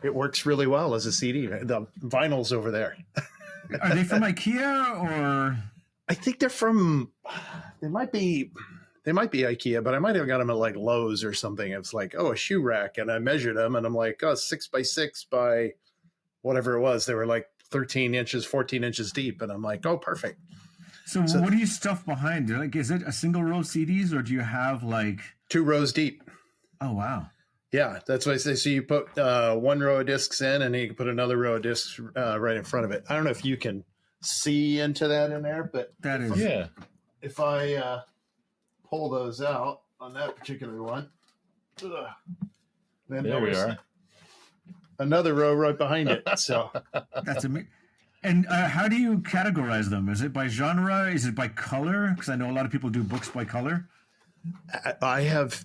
it works really well as a CD. The vinyl's over there. Are they from IKEA or? I think they're from. They might be IKEA, but I might have got them at like Lowe's or something. It's like, oh, a shoe rack, and I measured them, and I'm like, oh, 6 by 6 by whatever it was. They were like 13 inches, 14 inches deep, and I'm like, oh, perfect. So what do you stuff behind? Like, is it a single row of CDs, or do you have like 2 rows deep? Oh wow! Yeah, that's what I say. So you put 1 row of discs in, and then you can put another row of discs right in front of it. I don't know if you can see into that in there, but that is If I pull those out on that particular one, then there we are. Another row right behind it. So that's amazing. And how do you categorize them? Is it by genre? Is it by color? Because I know a lot of people do books by color. I have,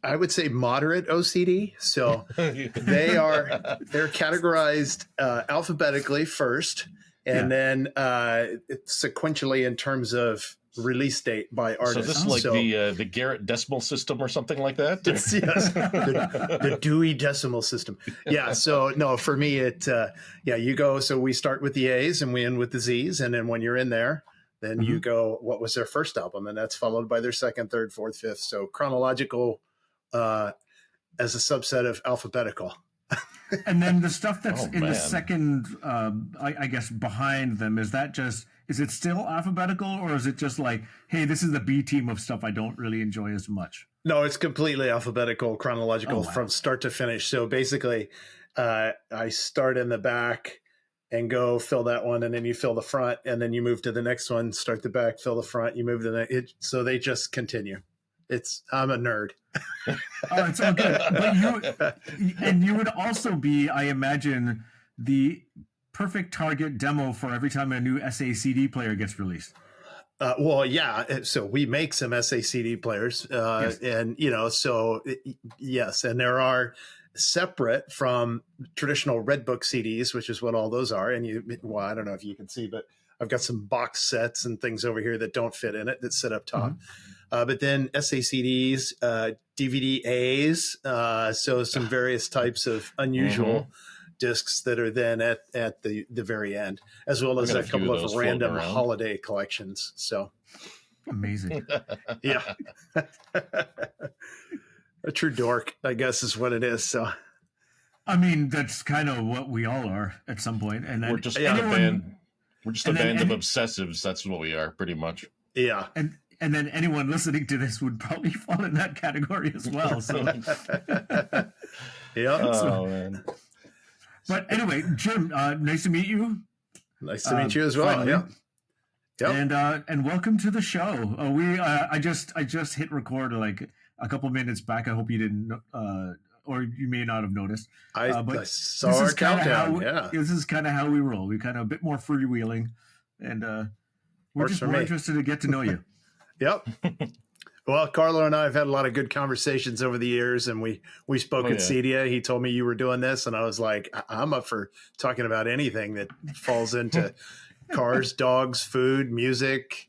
I would say moderate OCD. So they're categorized alphabetically first, and then sequentially in terms of release date by artist. So this is like the Garrett decimal system or something like that? Yes, the Dewey Decimal System. Yeah, so no, for me, you go, so we start with the A's and we end with the Z's, and then when you're in there, then you go, what was their first album? And that's followed by their second, third, fourth, fifth. So chronological as a subset of alphabetical. And then the stuff that's in the second, I guess, behind them, is it still alphabetical, or is it just like, hey, this is the B team of stuff I don't really enjoy as much? No, it's completely alphabetical, chronological from start to finish. So basically, I start in the back and go fill that one, and then you fill the front, and then you move to the next one, start the back, fill the front, you move to the next. So they just continue. I'm a nerd. Oh, it's all good. But you would also be, I imagine, the perfect target demo for every time a new SACD player gets released. Well, yeah. So we make some SACD players, and yes, and there are separate from traditional Redbook CDs, which is what all those are. And I don't know if you can see, but I've got some box sets and things over here that don't fit in it that sit up top. But then SACDs, DVD-As, so some various types of unusual discs that are then at the very end, as well as a couple of random holiday collections. So amazing. Yeah. A true dork, I guess, is what it is. So, I mean, that's kind of what we all are at some point. And then we're just a band. We're just a band of obsessives. That's what we are, pretty much. Yeah. And then anyone listening to this would probably fall in that category as well. So, yeah. Oh man. But anyway, Jim, nice to meet you. Nice to meet you as well. Finally. Yeah. And welcome to the show. I just hit record like a couple minutes back. I hope you didn't, or you may not have noticed. But I saw our countdown. This is kind of how we roll. We kind of a bit more freewheeling, and we're just more interested to get to know you. Yep. Well, Carlo and I have had a lot of good conversations over the years, and we spoke at CEDIA. He told me you were doing this, and I was like, I'm up for talking about anything that falls into cars, dogs, food, music,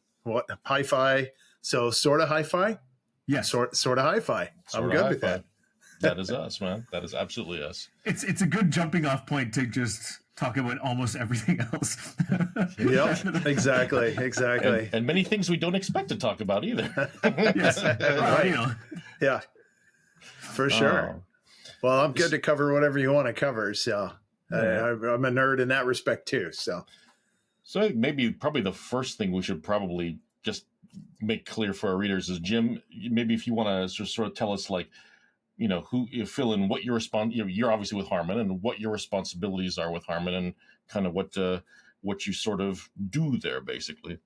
hi-fi. So Sorta HiFi? Yeah. Sorta HiFi. I'm good with that. That is us, man. That is absolutely us. It's a good jumping off point to just talk about almost everything else. Yep, exactly. And many things we don't expect to talk about either. Yes, right. Yeah, for sure. Well, I'm good to cover whatever you want to cover. So I'm a nerd in that respect too. So I think probably the first thing we should probably just make clear for our readers is, Jim, maybe if you want to sort of tell us, like, who you fill in, what your you're obviously with Harman, and what your responsibilities are with Harman, and kind of what you sort of do there, basically.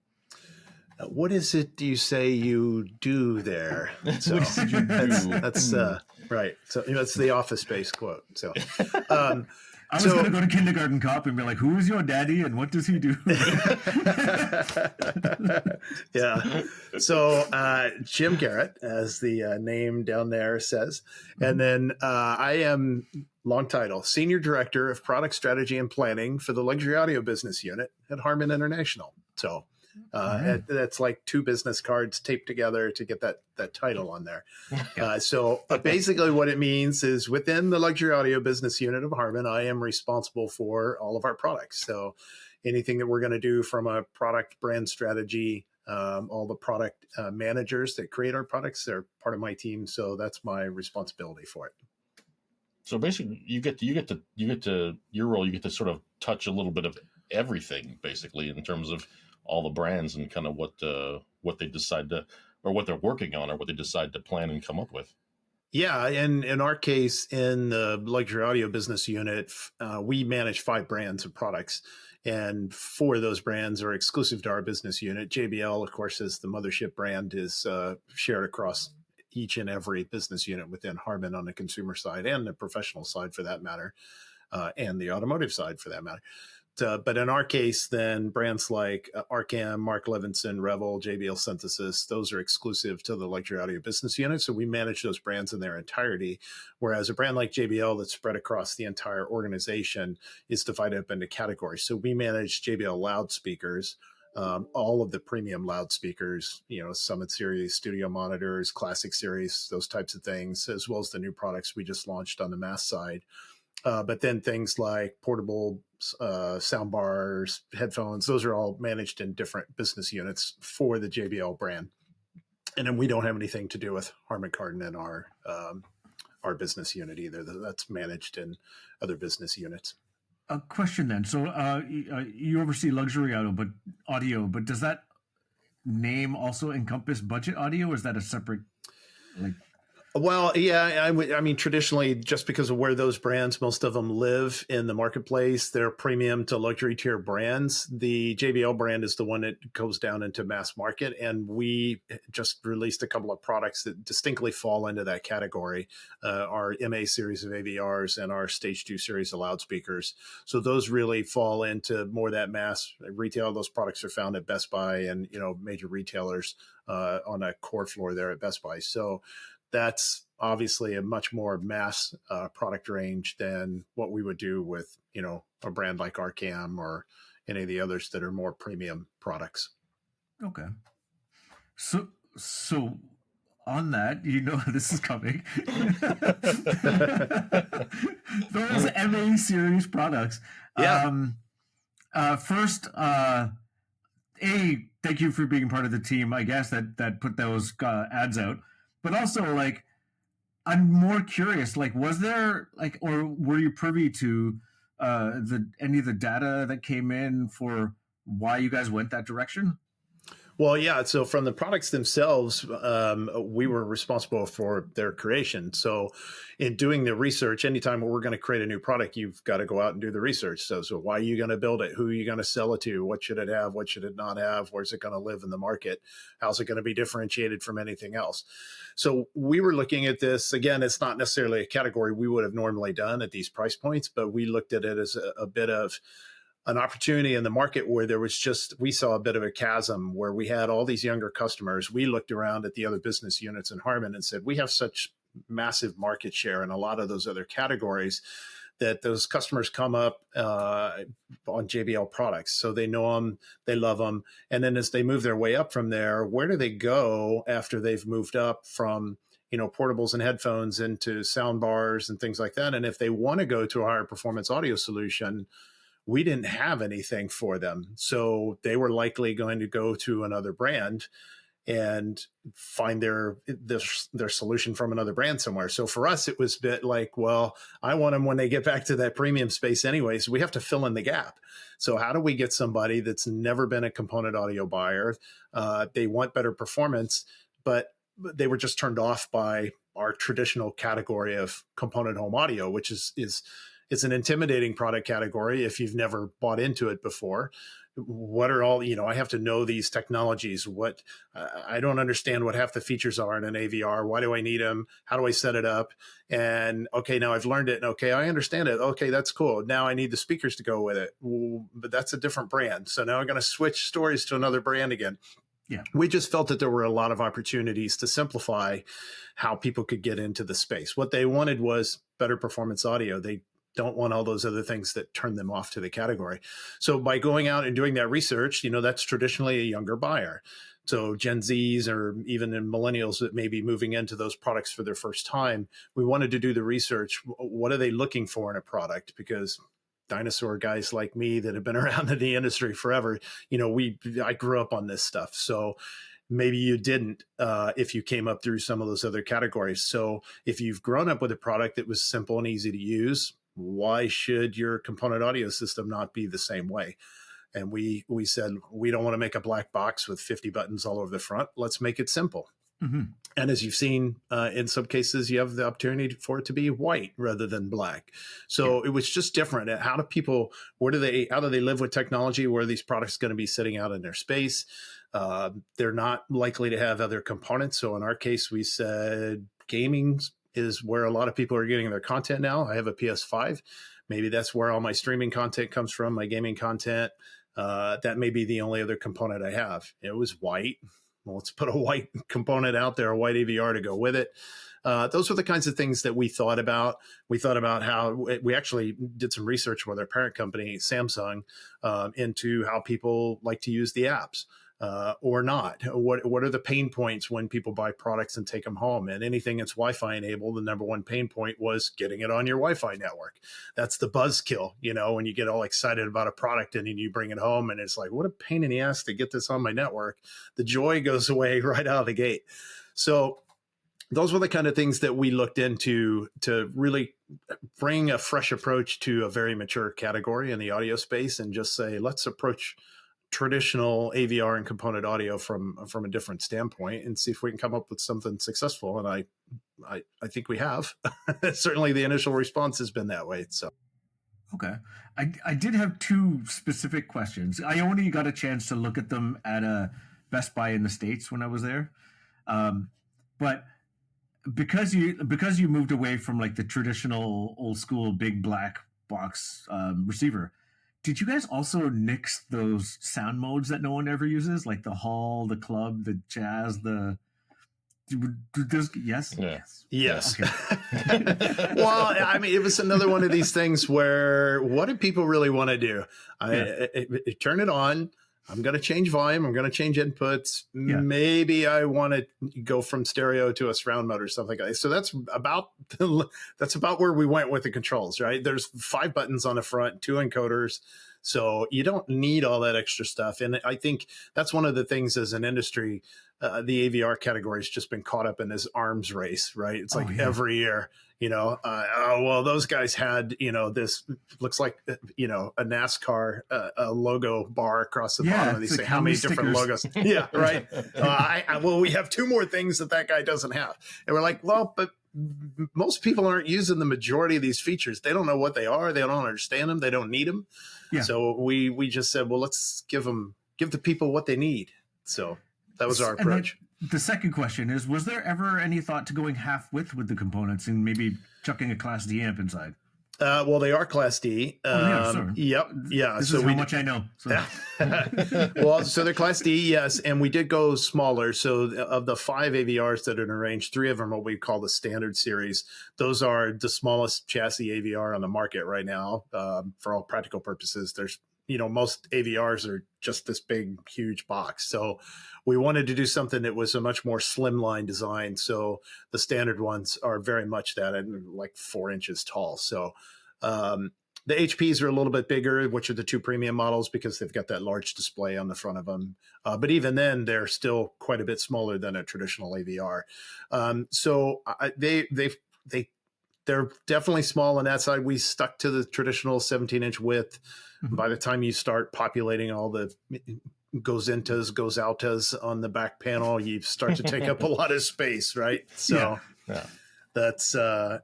What is it you say you do there? So what did you do? That's right. So that's the Office Space quote. So I was going to go to Kindergarten Cop and be like, who is your daddy and what does he do? Yeah. So Jim Garrett, as the name down there says. And then I am, long title, Senior Director of Product Strategy and Planning for the Luxury Audio Business Unit at Harman International. So That's like two business cards taped together to get that title on there. So basically what it means is within the luxury audio business unit of Harman, I am responsible for all of our products. So anything that we're going to do from a product brand strategy, all the product managers that create our products, they're part of my team. So that's my responsibility for it. So basically you get to your role, you get to sort of touch a little bit of everything basically in terms of all the brands and kind of what they decide to, or what they're working on, or what they decide to plan and come up with. Yeah, and in our case, in the luxury audio business unit, we manage 5 brands of products, and 4 of those brands are exclusive to our business unit. JBL, of course, is the mothership brand, is shared across each and every business unit within Harman on the consumer side and the professional side for that matter, and the automotive side for that matter. But in our case, then brands like Arcam, Mark Levinson, Revel, JBL Synthesis, those are exclusive to the luxury audio business unit. So we manage those brands in their entirety. Whereas a brand like JBL that's spread across the entire organization is divided up into categories. So we manage JBL loudspeakers, all of the premium loudspeakers, Summit Series, Studio Monitors, Classic Series, those types of things, as well as the new products we just launched on the mass side. But then things like portable sound bars, headphones, those are all managed in different business units for the JBL brand. And then we don't have anything to do with Harman Kardon in our business unit either. That's managed in other business units. A question then. So you oversee luxury audio, but does that name also encompass budget audio, or is that a separate Well, yeah, I mean, traditionally, just because of where those brands, most of them live in the marketplace, they're premium to luxury tier brands. The JBL brand is the one that goes down into mass market. And we just released a couple of products that distinctly fall into that category, our MA series of AVRs and our Stage 2 series of loudspeakers. So those really fall into more that mass retail. Those products are found at Best Buy and, major retailers on a core floor there at Best Buy. So that's obviously a much more mass product range than what we would do with, a brand like Arcam or any of the others that are more premium products. Okay. So on that, this is coming. Those MA series products. Yeah. First, thank you for being part of the team, I guess, that put those ads out. But also, I'm more curious, was there, or were you privy to any of the data that came in for why you guys went that direction? Well, yeah. So from the products themselves, we were responsible for their creation. So in doing the research, anytime we're going to create a new product, you've got to go out and do the research. So why are you going to build it? Who are you going to sell it to? What should it have? What should it not have? Where's it going to live in the market? How's it going to be differentiated from anything else? So we were looking at this. Again, it's not necessarily a category we would have normally done at these price points, but we looked at it as a bit of an opportunity in the market where we saw a bit of a chasm where we had all these younger customers. We looked around at the other business units in Harman and said, we have such massive market share in a lot of those other categories that those customers come up on JBL products. So they know them, they love them. And then as they move their way up from there, where do they go after they've moved up from portables and headphones into sound bars and things like that? And if they want to go to a higher performance audio solution, we didn't have anything for them. So they were likely going to go to another brand and find their solution from another brand somewhere. So for us, it was a bit like, well, I want them when they get back to that premium space anyway. So we have to fill in the gap. So how do we get somebody that's never been a component audio buyer? They want better performance, but they were just turned off by our traditional category of component home audio, which is it's an intimidating product category if you've never bought into it before. What are all, I have to know these technologies. I don't understand what half the features are in an AVR. Why do I need them? How do I set it up? And okay, now I've learned it. And okay, I understand it. Okay, that's cool. Now I need the speakers to go with it. But that's a different brand. So now I'm going to switch stories to another brand again. Yeah. We just felt that there were a lot of opportunities to simplify how people could get into the space. What they wanted was better performance audio. don't want all those other things that turn them off to the category. So by going out and doing that research, that's traditionally a younger buyer. So Gen Zs or even in millennials that may be moving into those products for their first time, we wanted to do the research. What are they looking for in a product? Because dinosaur guys like me that have been around in the industry forever, I grew up on this stuff. So maybe you didn't if you came up through some of those other categories. So if you've grown up with a product that was simple and easy to use, why should your component audio system not be the same way? And we said, we don't want to make a black box with 50 buttons all over the front. Let's make it simple. Mm-hmm. And as you've seen, in some cases, you have the opportunity for it to be white rather than black. So it was just different. How do they live with technology? Where are these products going to be sitting out in their space? They're not likely to have other components. So in our case, we said gaming is where a lot of people are getting their content now. I have a PS5. Maybe that's where all my streaming content comes from, my gaming content. That may be the only other component I have. It was white. Well, let's put a white component out there, a white AVR to go with it. Those were the kinds of things that we thought about. We thought about how we actually did some research with our parent company, Samsung, into how people like to use the apps. Or not. What are the pain points when people buy products and take them home? And anything that's Wi-Fi enabled, the number one pain point was getting it on your Wi-Fi network. That's the buzzkill, when you get all excited about a product and then you bring it home and it's like, what a pain in the ass to get this on my network. The joy goes away right out of the gate. So those were the kind of things that we looked into to really bring a fresh approach to a very mature category in the audio space and just say, let's approach traditional AVR and component audio from a different standpoint and see if we can come up with something successful. And I think we have. Certainly the initial response has been that way. So, okay. I did have two specific questions. I only got a chance to look at them at a Best Buy in the States when I was there. But because you moved away from like the traditional old school big black box receiver, did you guys also nix those sound modes that no one ever uses, like the hall, the club, the jazz, yes? Yeah. Yes. Okay. Well, I mean, it was another one of these things where what do people really want to do? I turn it on. I'm going to change volume. I'm going to change inputs. Yeah. Maybe I want to go from stereo to a surround mode or something like that. So that's about where we went with the controls, right? There's 5 buttons on the front, 2 encoders. So you don't need all that extra stuff. And I think that's one of the things as an industry, the AVR category has just been caught up in this arms race, right? It's like every year, well, those guys had, this looks like, a NASCAR a logo bar across the bottom of these things. How many different logos? Yeah, right. Well, we have 2 more things that guy doesn't have. And we're like, well, but most people aren't using the majority of these features. They don't know what they are. They don't understand them. They don't need them. Yeah. So we just said, well, let's give the people what they need. So that was our approach. The second question is, was there ever any thought to going half width with the components and maybe chucking a Class D amp inside? Well, they are Class D. Sorry. Yep. Yeah. This is how much I know. So. Well, so they're Class D, yes. And we did go smaller. So of the 5 AVRs that are in a range, 3 of them are what we call the standard series. Those are the smallest chassis AVR on the market right now. For all practical purposes, there's, most AVRs are just this big, huge box. So we wanted to do something that was a much more slimline design. So the standard ones are very much that, and like 4 inches tall. So the HPs are a little bit bigger, which are the 2 premium models because they've got that large display on the front of them. But even then, they're still quite a bit smaller than a traditional AVR. So they're definitely small on that side. We stuck to the traditional 17-inch width. Mm-hmm. By the time you start populating all the goes outas on the back panel, you start to take up a lot of space, right? So that's a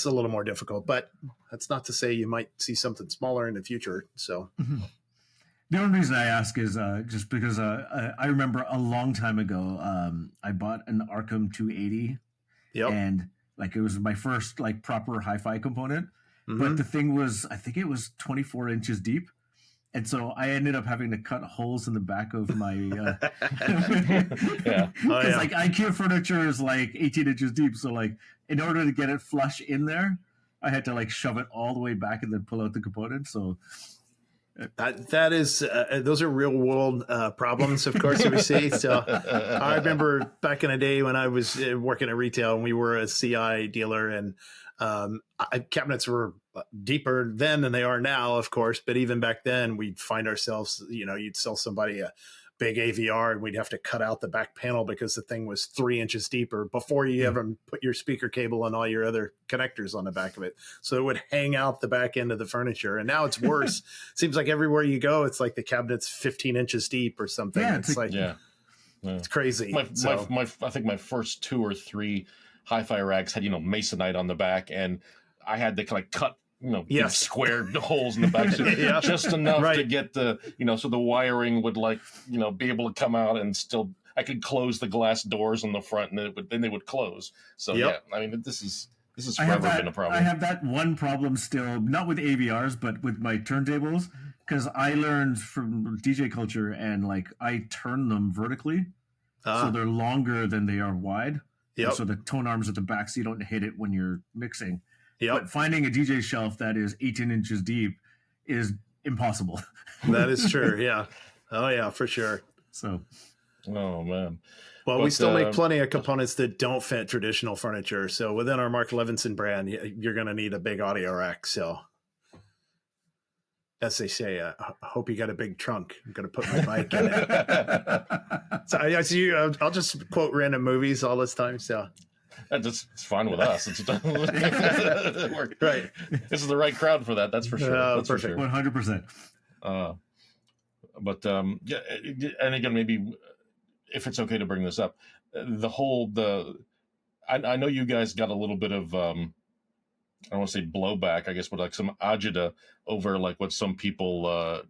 little more difficult, but that's not to say you might see something smaller in the future. So the only reason I ask is just because I remember a long time ago, I bought an Arkham 280, and like it was my first like proper hi-fi component. Mm-hmm. But the thing was, I think it was 24 inches deep. And so I ended up having to cut holes in the back of my, because like IKEA furniture is like 18 inches deep. So like in order to get it flush in there, I had to like shove it all the way back and then pull out the component. So that is those are real world problems, of course, that we see. So I remember back in the day when I was working at retail and we were a CI dealer, and cabinets were deeper then than they are now, of course. But even back then, we'd find ourselves, you'd sell somebody a big AVR and we'd have to cut out the back panel because the thing was 3 inches deeper before you ever put your speaker cable and all your other connectors on the back of it. So it would hang out the back end of the furniture. And now it's worse. Seems like everywhere you go, it's like the cabinet's 15 inches deep or something. Yeah, it's like, it's crazy. I think my first 2 or 3 hi-fi racks had, masonite on the back, and I had to kind of cut, big square holes in the back, so just enough to get the, so the wiring would be able to come out, and still I could close the glass doors on the front, and then they would close. So I mean, this is forever been a problem. I have that one problem still, not with AVRs, but with my turntables, because I learned from DJ culture, and like I turn them vertically, so they're longer than they are wide. Yep. So the tone arms at the back, so you don't hit it when you're mixing. Yep. But finding a DJ shelf that is 18 inches deep is impossible. That is true. Yeah. Oh yeah, for sure. So. Oh man. Well, we still make plenty of components that don't fit traditional furniture. So within our Mark Levinson brand, you're going to need a big audio rack. So as they say, I hope you got a big trunk. I'm going to put my bike in it. So I see you. I'll just quote random movies all this time. So it's fine with us. It's right. This is the right crowd for that. That's for sure. That's perfect. 100%. But and again, maybe if it's okay to bring this up, I know you guys got a little bit of I don't want to say blowback, I guess, but like some agita over like what some people, over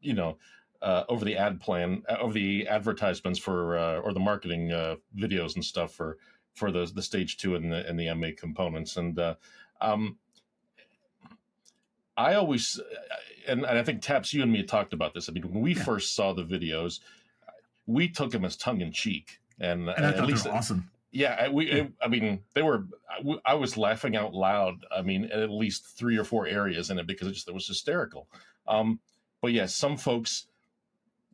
the ad plan, over the advertisements for or the marketing videos and stuff for the stage 2 and the MA components. And I always, and I think Taps, you and me talked about this. I mean, when we first saw the videos, we took them as tongue in cheek, and I thought they were awesome. Yeah, I mean, they were. I was laughing out loud. I mean, at least 3 or 4 areas in it because it was hysterical. But yeah, some folks,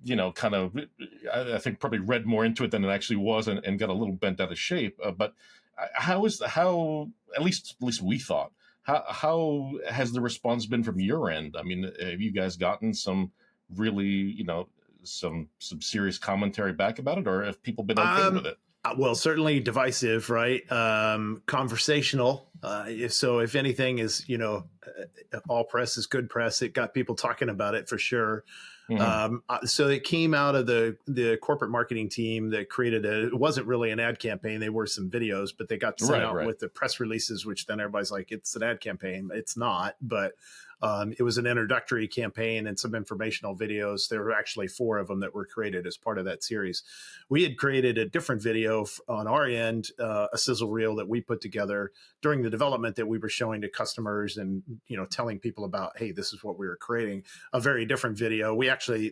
kind of, I think probably read more into it than it actually was, and got a little bent out of shape. But how at least we thought, how has the response been from your end? I mean, have you guys gotten some really, some serious commentary back about it, or have people been okay with it? Well, certainly divisive, right? Conversational. So if anything is, all press is good press. It got people talking about it for sure. Mm-hmm. So it came out of the corporate marketing team that created it wasn't really an ad campaign. They were some videos, but they got sent out with the press releases, which then everybody's like, it's an ad campaign. It's not, but it was an introductory campaign and some informational videos. There were actually 4 of them that were created as part of that series. We had created a different video on our end, a sizzle reel that we put together during the development that we were showing to customers and, telling people about, hey, this is what we were creating. A very different video.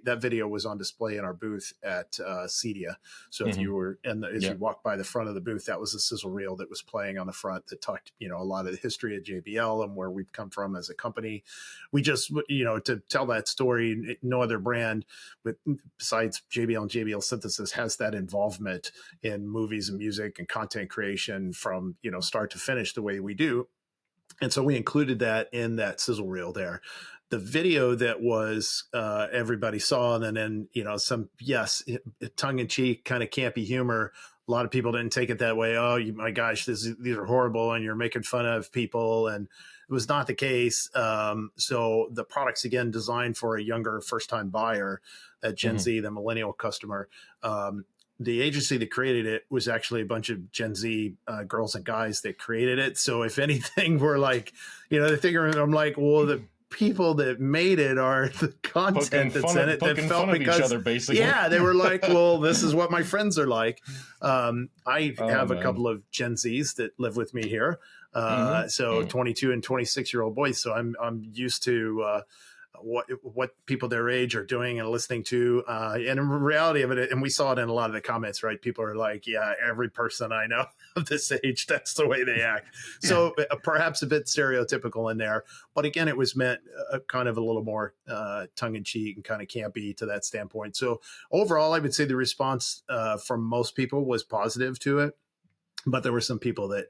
That video was on display in our booth at Cedia. So if you were, as you walked by the front of the booth, that was a sizzle reel that was playing on the front that talked, a lot of the history of JBL and where we've come from as a company. We just, to tell that story, no other brand besides JBL and JBL Synthesis has that involvement in movies and music and content creation from, start to finish the way we do. And so we included that in that sizzle reel there. The video that was everybody saw, and then, some, tongue in cheek kind of campy humor. A lot of people didn't take it that way. Oh, my gosh, these are horrible, and you're making fun of people. And it was not the case. So the product's, again, designed for a younger first-time buyer, that Gen Z, the millennial customer. The agency that created it was actually a bunch of Gen Z girls and guys that created it. So if anything, we're like, the thing, I'm like, well, the people that made it are the content that's in it that felt because each other, basically. Yeah, they were like, well, this is what my friends are like. I have a couple of Gen Zs that live with me here. 22 and 26-year-old boys. So I'm used to what people their age are doing and listening to. And in reality of it, and we saw it in a lot of the comments, right? People are like, yeah, every person I know of this age, that's the way they act. Yeah. So perhaps a bit stereotypical in there. But again, it was meant kind of a little more tongue in cheek and kind of campy to that standpoint. So overall, I would say the response from most people was positive to it. But there were some people that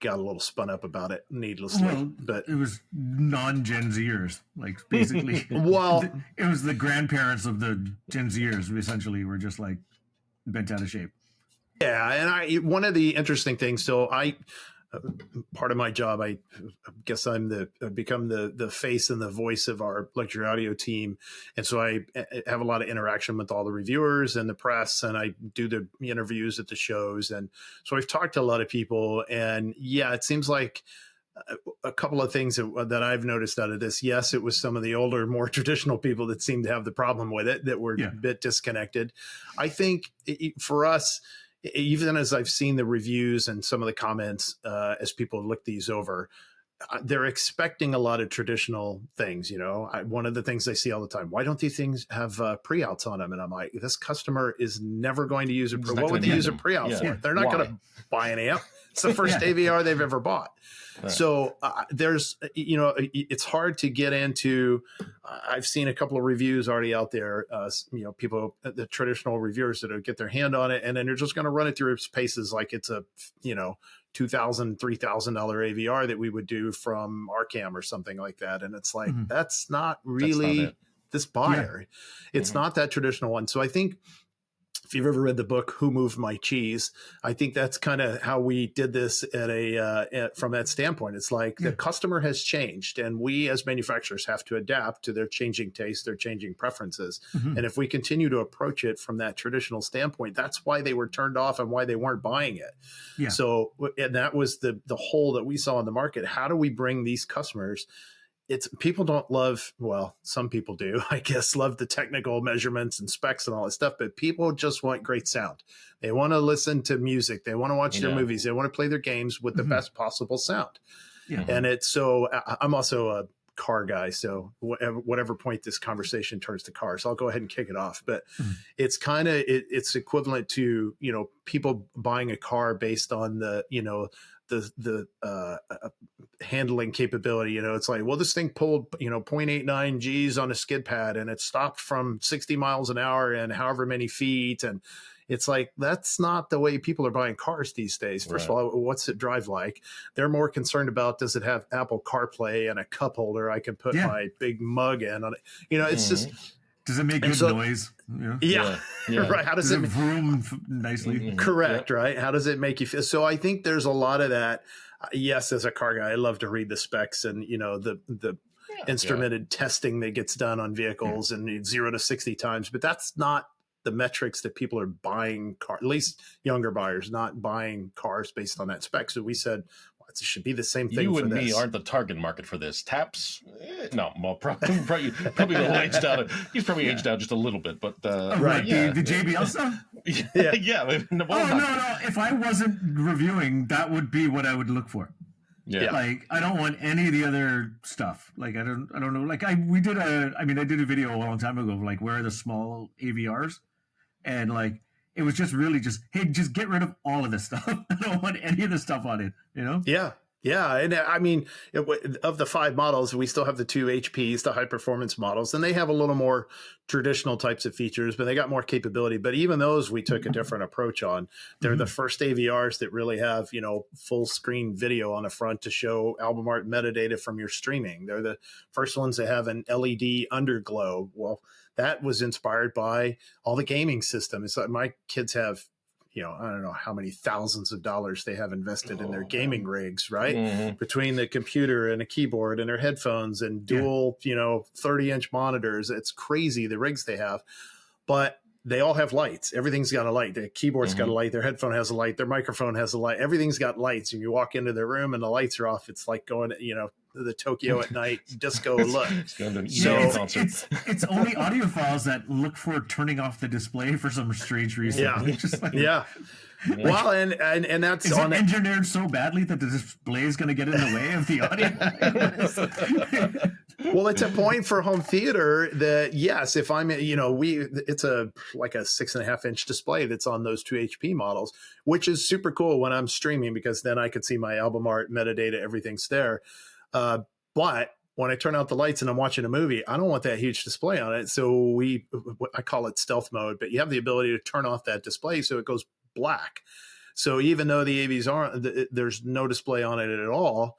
got a little spun up about it needlessly. Well, but it was non-Gen Zers, like basically. Well, it was the grandparents of the Gen Zers who essentially were just like bent out of shape. Yeah, and one of the interesting things. So part of my job, I guess I've become the face and the voice of our luxury audio team. And so I have a lot of interaction with all the reviewers and the press, and I do the interviews at the shows. And so I've talked to a lot of people, and yeah, it seems like a couple of things that I've noticed out of this. Yes, it was some of the older, more traditional people that seemed to have the problem with it, that were a bit disconnected. I think for us, even as I've seen the reviews and some of the comments, as people look these over, they're expecting a lot of traditional things. You know, one of the things I see all the time, why don't these things have pre-outs on them? And I'm like, this customer is never going to use what would they use a pre-out for? They're not going to buy an amp. It's the first AVR they've ever bought. Right. So there's, it's hard to get into. I've seen a couple of reviews already out there, people, the traditional reviewers that would get their hand on it, and then they're just going to run it through its paces like it's a, $2,000, $3,000 AVR that we would do from Arcam or something like that. And it's like, that's not really this buyer. Yeah. It's not that traditional one. So I think, if you've ever read the book Who Moved My Cheese, I think that's kind of how we did this from that standpoint. It's like the customer has changed, and we as manufacturers have to adapt to their changing tastes, their changing preferences. And if we continue to approach it from that traditional standpoint, that's why they were turned off and why they weren't buying it. Yeah. So, and that was the hole that we saw in the market. How do we bring these customers? People don't love, well, some people do, I guess, love the technical measurements and specs and all that stuff, but people just want great sound. They want to listen to music. They want to watch their movies. They want to play their games with the best possible sound. Yeah. And I'm also a car guy. So whatever point this conversation turns to cars, I'll go ahead and kick it off. But it's kind of, it's equivalent to, people buying a car based on the handling capability. It's like, well, this thing pulled 0.89 G's on a skid pad, and it stopped from 60 miles an hour and however many feet. And it's like, that's not the way people are buying cars these days. First of all, what's it drive like? They're more concerned about, does it have Apple CarPlay and a cup holder I can put my big mug in on it? It's just, does it make good noise? Yeah. Right. How does it vroom nicely? Correct. Right. How does it make you feel? So I think there's a lot of that. Yes, as a car guy, I love to read the specs and the instrumented testing that gets done on vehicles and 0 to 60 times. But that's not the metrics that people are buying cars. At least younger buyers, not buying cars based on that spec. So we said, it should be the same thing. You and me aren't the target market for this. Taps, no, well, probably a little aged out. He's probably aged out just a little bit, but right, the JBL stuff. No. If I wasn't reviewing, that would be what I would look for. Yeah, like I don't want any of the other stuff. Like I don't know. Like I did a video a long time ago of like, where are the small AVRs, and like. It was just really hey, just get rid of all of this stuff. I don't want any of this stuff on it, Yeah. Yeah. And I mean, of the 5 models, we still have the 2 HPs, the high performance models, and they have a little more traditional types of features, but they got more capability. But even those, we took a different approach on. They're the first AVRs that really have, full screen video on the front to show album art metadata from your streaming. They're the first ones that have an LED underglow. Well, that was inspired by all the gaming systems. Like my kids have, I don't know how many thousands of dollars they have invested in their gaming rigs, right? Between the computer and a keyboard and their headphones and dual, 30-inch monitors. It's crazy, the rigs they have. But they all have lights. Everything's got a light. The keyboard's got a light. Their headphone has a light. Their microphone has a light. Everything's got lights. And you walk into their room and the lights are off. It's like going, the Tokyo at night disco look. It's only audiophiles that look for turning off the display for some strange reason. Yeah. Well, and that's is it engineered so badly that the display is going to get in the way of the audio. Well, it's a point for home theater that, yes, if I'm, it's like a 6.5-inch display that's on those 2 HP models, which is super cool when I'm streaming, because then I could see my album art, metadata, everything's there. But when I turn out the lights and I'm watching a movie, I don't want that huge display on it. So I call it stealth mode, but you have the ability to turn off that display so it goes black. So even though the AVs aren't, there's no display on it at all,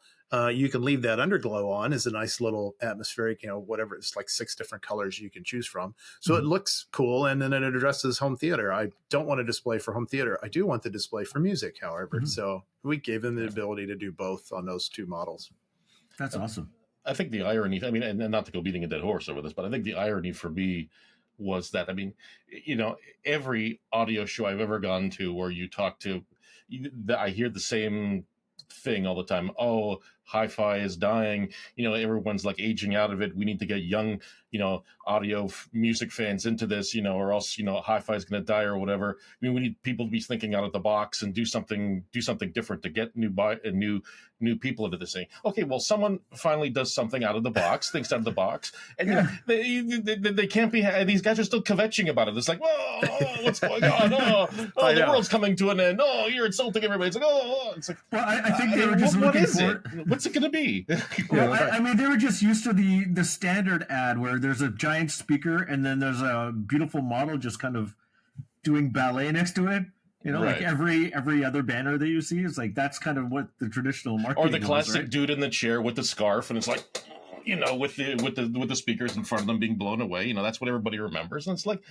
you can leave that underglow on as a nice little atmospheric, whatever. It's like 6 different colors you can choose from. So it looks cool. And then it addresses home theater. I don't want a display for home theater. I do want the display for music, however. So we gave them the ability to do both on those 2 models. That's awesome. I think the irony, and not to go beating a dead horse over this, but I think the irony for me was that, every audio show I've ever gone to where you talk to, I hear the same thing all the time. Oh, hi-fi is dying. Everyone's like aging out of it. We need to get young, audio music fans into this, or else, hi-fi is going to die or whatever. We need people to be thinking out of the box and do something different to get new people into this thing. Okay, well, someone finally does something out of the box, thinks out of the box, and they can't be. These guys are still kvetching about it. It's like, what's going on? The world's coming to an end. Oh, you're insulting everybody. It's like, it's like. Well, I think they were just looking for. What's it going to be? Well, they were just used to the standard ad where there's a giant speaker and then there's a beautiful model just kind of doing ballet next to it. Like every other banner that you see is like, that's kind of what the traditional marketing. Or the classic dude in the chair with the scarf, and it's like, with the speakers in front of them being blown away. That's what everybody remembers, and it's like,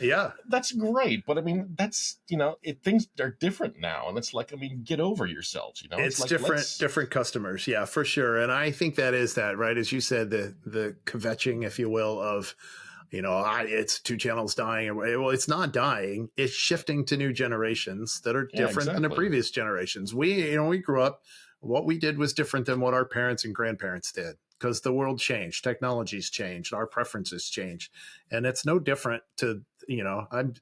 that's great. But that's things are different now, and it's like, get over yourselves. It's like, different customers, yeah, for sure. And I think that is that, right? As you said, the kvetching, if you will, of. It's 2 channels dying. Well, it's not dying. It's shifting to new generations that are different than the previous generations. We grew up, what we did was different than what our parents and grandparents did, because the world changed, technologies changed, our preferences changed. And it's no different to, I'm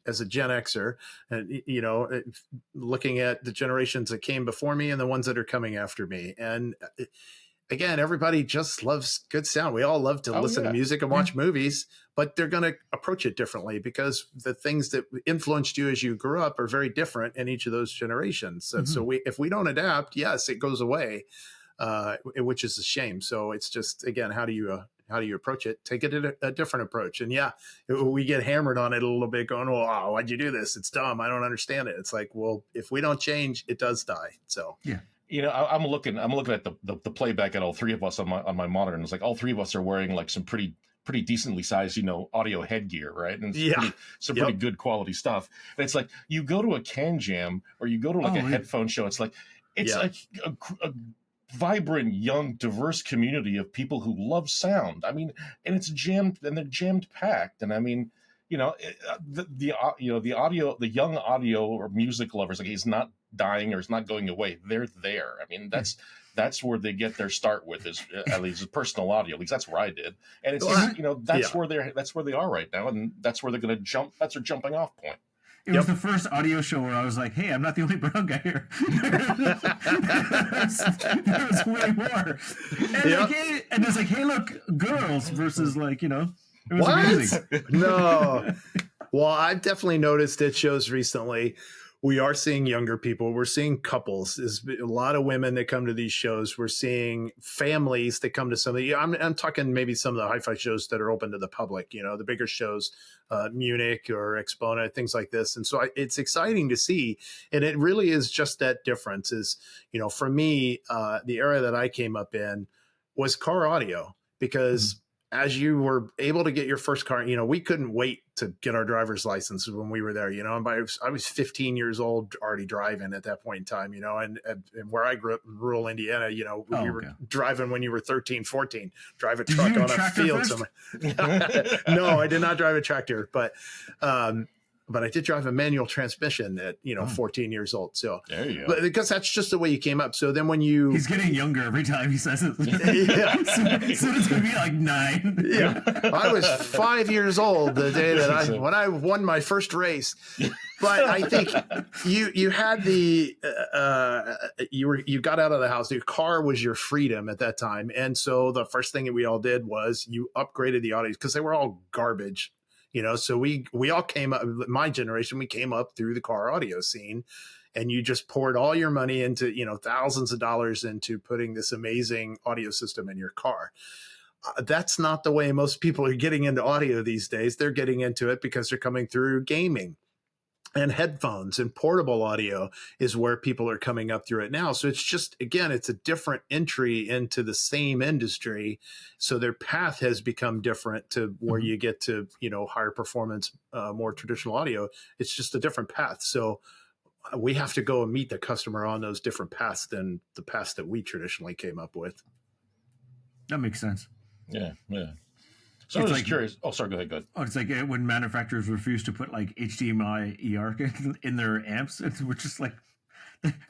as a Gen Xer, and, looking at the generations that came before me and the ones that are coming after me. And again, everybody just loves good sound. We all love to listen to music and watch movies, but they're going to approach it differently because the things that influenced you as you grew up are very different in each of those generations. And so if we don't adapt, yes, it goes away, which is a shame. So it's just, again, how do you approach it? Take it a different approach. And we get hammered on it a little bit going, oh, why'd you do this? It's dumb. I don't understand it. It's like, well, if we don't change, it does die. So, yeah. I'm looking at the playback at all 3 of us on my monitor, and it's like all 3 of us are wearing like some pretty decently sized, audio headgear, right? And some pretty good quality stuff. And it's like, you go to a Can Jam or you go to like a headphone show, it's like like a vibrant, young, diverse community of people who love sound. And it's jammed, and they're jammed packed. And the audio, the young audio or music lovers, like, he's not dying or it's not going away. They're there. That's where they get their start with, is at least personal audio. At least that's where I did. And it's that's where they are right now, and that's where they're going to jump. That's their jumping off point. It was the first audio show where I was like, hey, I'm not the only brown guy here. There was way more. And it's like, hey, look, girls versus like, it was amazing. No. Well, I've definitely noticed at shows recently, we are seeing younger people. We're seeing couples. There's a lot of women that come to these shows. We're seeing families that come to some of the, I'm talking maybe some of the hi-fi shows that are open to the public, the bigger shows, Munich or Exponent, things like this. And so it's exciting to see. And it really is just that difference is, for me, the era that I came up in was car audio, because as you were able to get your first car, we couldn't wait to get our driver's license when we were there, and I was 15 years old already driving at that point in time, and where I grew up in rural Indiana, we were driving when you were 13, 14, drive a truck on a field somewhere. No, I did not drive a tractor, but but I did drive a manual transmission at 14 years old. So there you go. But because that's just the way you came up. So then when he's getting younger every time he says it. Yeah. Soon it's gonna be like 9. Yeah, I was 5 years old the day that when I won my first race. But I think you had you got out of the house. Your car was your freedom at that time, and so the first thing that we all did was you upgraded the audio because they were all garbage, So we all came up. My generation, we came up through the car audio scene, and you just poured all your money into thousands of dollars into putting this amazing audio system in your car. That's not the way most people are getting into audio these days. They're getting into it because they're coming through gaming. And headphones and portable audio is where people are coming up through it now. So it's just, again, it's a different entry into the same industry. So their path has become different to where you get to, higher performance, more traditional audio. It's just a different path. So we have to go and meet the customer on those different paths than the paths that we traditionally came up with. That makes sense. Yeah. So I was just curious. Oh, sorry. Go ahead. Oh, it's like when manufacturers refuse to put like HDMI ER in their amps. We're just like,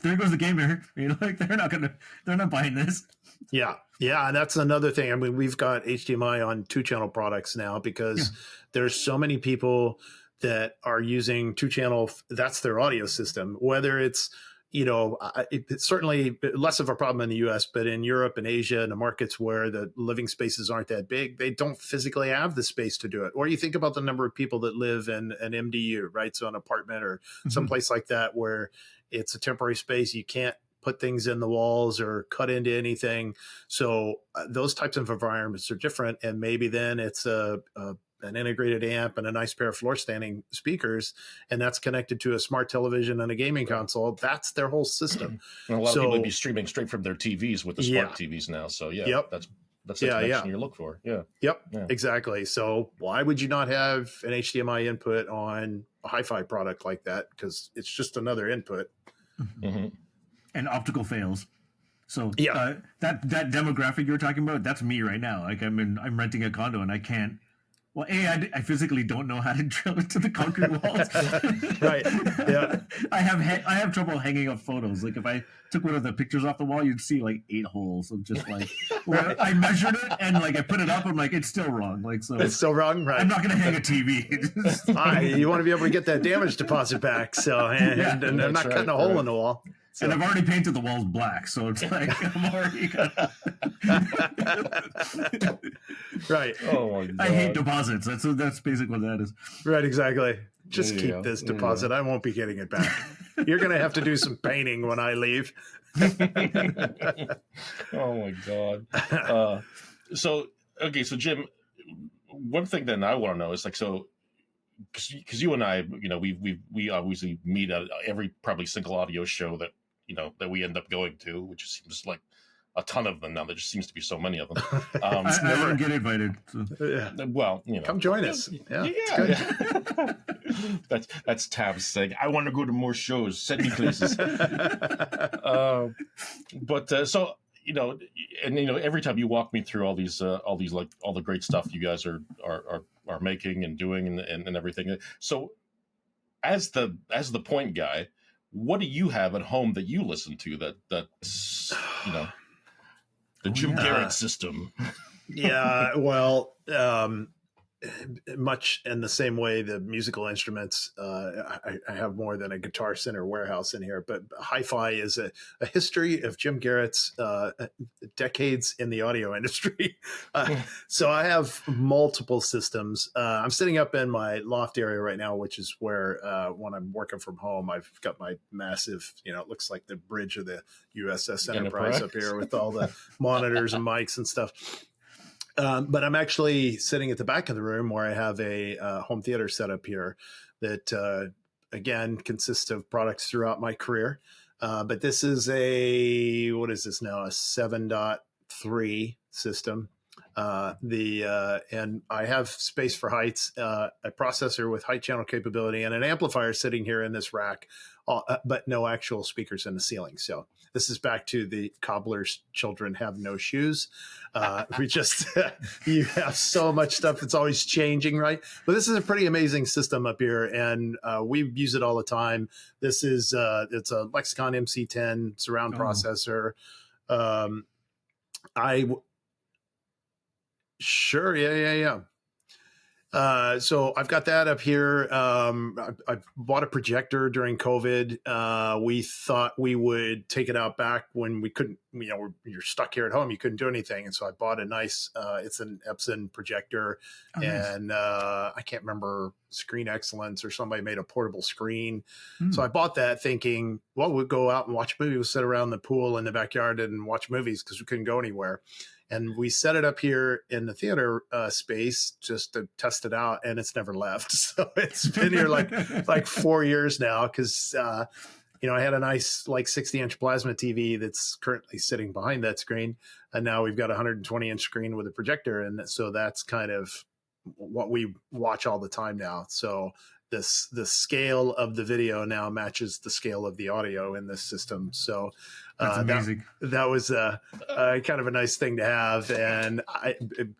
there goes the gamer. They're not buying this. Yeah. And that's another thing. I mean, we've got HDMI on 2-channel products now because there's so many people that are using 2-channel. That's their audio system, whether it's, it's certainly less of a problem in the US, but in Europe and Asia and the markets where the living spaces aren't that big, they don't physically have the space to do it. Or you think about the number of people that live in an MDU, right? So an apartment or someplace like that where it's a temporary space. You can't put things in the walls or cut into anything. So those types of environments are different. And maybe then it's an integrated amp and a nice pair of floor standing speakers, and that's connected to a smart television and a gaming console. That's their whole system. And a lot of people would be streaming straight from their TVs with the smart TVs now. So that's the connection you look for. Yeah. Exactly. So why would you not have an HDMI input on a hi-fi product like that? Because it's just another input. And optical fails. So that demographic you're talking about, that's me right now. Like I'm renting a condo and I can't. Well, I physically don't know how to drill into the concrete walls. Right. Yeah. I have trouble hanging up photos. Like if I took one of the pictures off the wall, you'd see like 8 holes of just like where I measured it and like I put it up. I'm like, it's still wrong. Like so, it's still wrong. Right. I'm not going to hang a TV. You want to be able to get that damage deposit back. So and I'm not cutting a hole in the wall. So. And I've already painted the walls black, so it's like I'm already right. Oh my God. I hate deposits. That's basically what that is. Right, exactly. Just keep this deposit. I won't be getting it back. You're going to have to do some painting when I leave. Oh my God. So Jim, one thing then I want to know is like, so because you and I, we obviously meet at every probably single audio show that that we end up going to, which seems like a ton of them now. There just seems to be so many of them. I never get invited. So. Well, come join us. Yeah. That's Tabs saying, I want to go to more shows. Send me places. So every time you walk me through all these like all the great stuff you guys are making and doing and everything. So as the point guy, what do you have at home that you listen to that's the Jim Garrett system? Yeah, well, much in the same way the musical instruments, I have more than a Guitar Center warehouse in here, but hi-fi is a history of Jim Garrett's decades in the audio industry. So I have multiple systems. I'm sitting up in my loft area right now, which is where when I'm working from home, I've got my massive, it looks like the bridge of the USS Enterprise up here with all the monitors and mics and stuff. But I'm actually sitting at the back of the room where I have a home theater set up here that, again, consists of products throughout my career. But this is what is this now? A 7.3 system. And I have space for heights, a processor with height channel capability, and an amplifier sitting here in this rack but no actual speakers in the ceiling. So this is back to the cobbler's children have no shoes. We just, you have so much stuff that's always changing, right? But this is a pretty amazing system up here, and we use it all the time. This is, it's a Lexicon MC10 surround processor. Sure. Yeah. So I've got that up here. I bought a projector during COVID. We thought we would take it out back when we couldn't, you're stuck here at home. You couldn't do anything. And so I bought a nice, it's an Epson projector. And I can't remember, Screen Excellence or somebody made a portable screen. So I bought that thinking, well, we'll go out and watch movies. We'll sit around the pool in the backyard and watch movies because we couldn't go anywhere. And we set it up here in the theater space just to test it out, and it's never left. So it's been here like 4 years now because, I had a nice 60-inch plasma TV that's currently sitting behind that screen, and now we've got a 120-inch screen with a projector, and so that's kind of what we watch all the time now. So the scale of the video now matches the scale of the audio in this system. So that's amazing. That was kind of a nice thing to have, and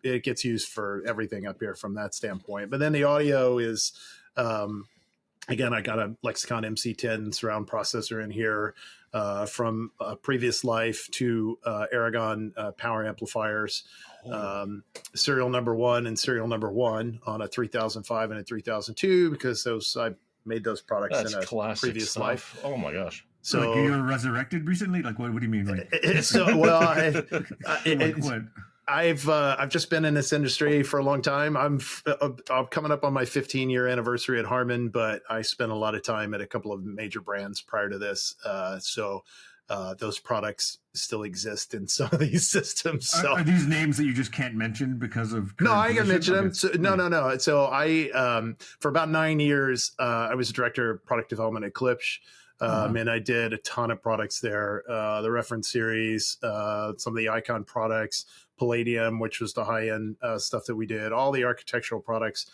it gets used for everything up here from that standpoint. But then the audio is, again, I got a Lexicon MC10 surround processor in here from a previous life, to Aragon power amplifiers, serial number 1 and serial number 1 on a 3005 and a 3002, because I made those products in a previous stuff. Life. Oh my gosh. So you were resurrected recently? Like, what do you mean? I've just been in this industry for a long time. I'm coming up on my 15-year anniversary at Harman, but I spent a lot of time at a couple of major brands prior to this. So those products still exist in some of these systems. So. Are these names that you just can't mention because of? No, I can mention them. So, no. So I, for about 9 years, I was director of product development at Klipsch. And I did a ton of products there, the reference series, some of the Icon products, Palladium, which was the high-end stuff that we did, all the architectural products.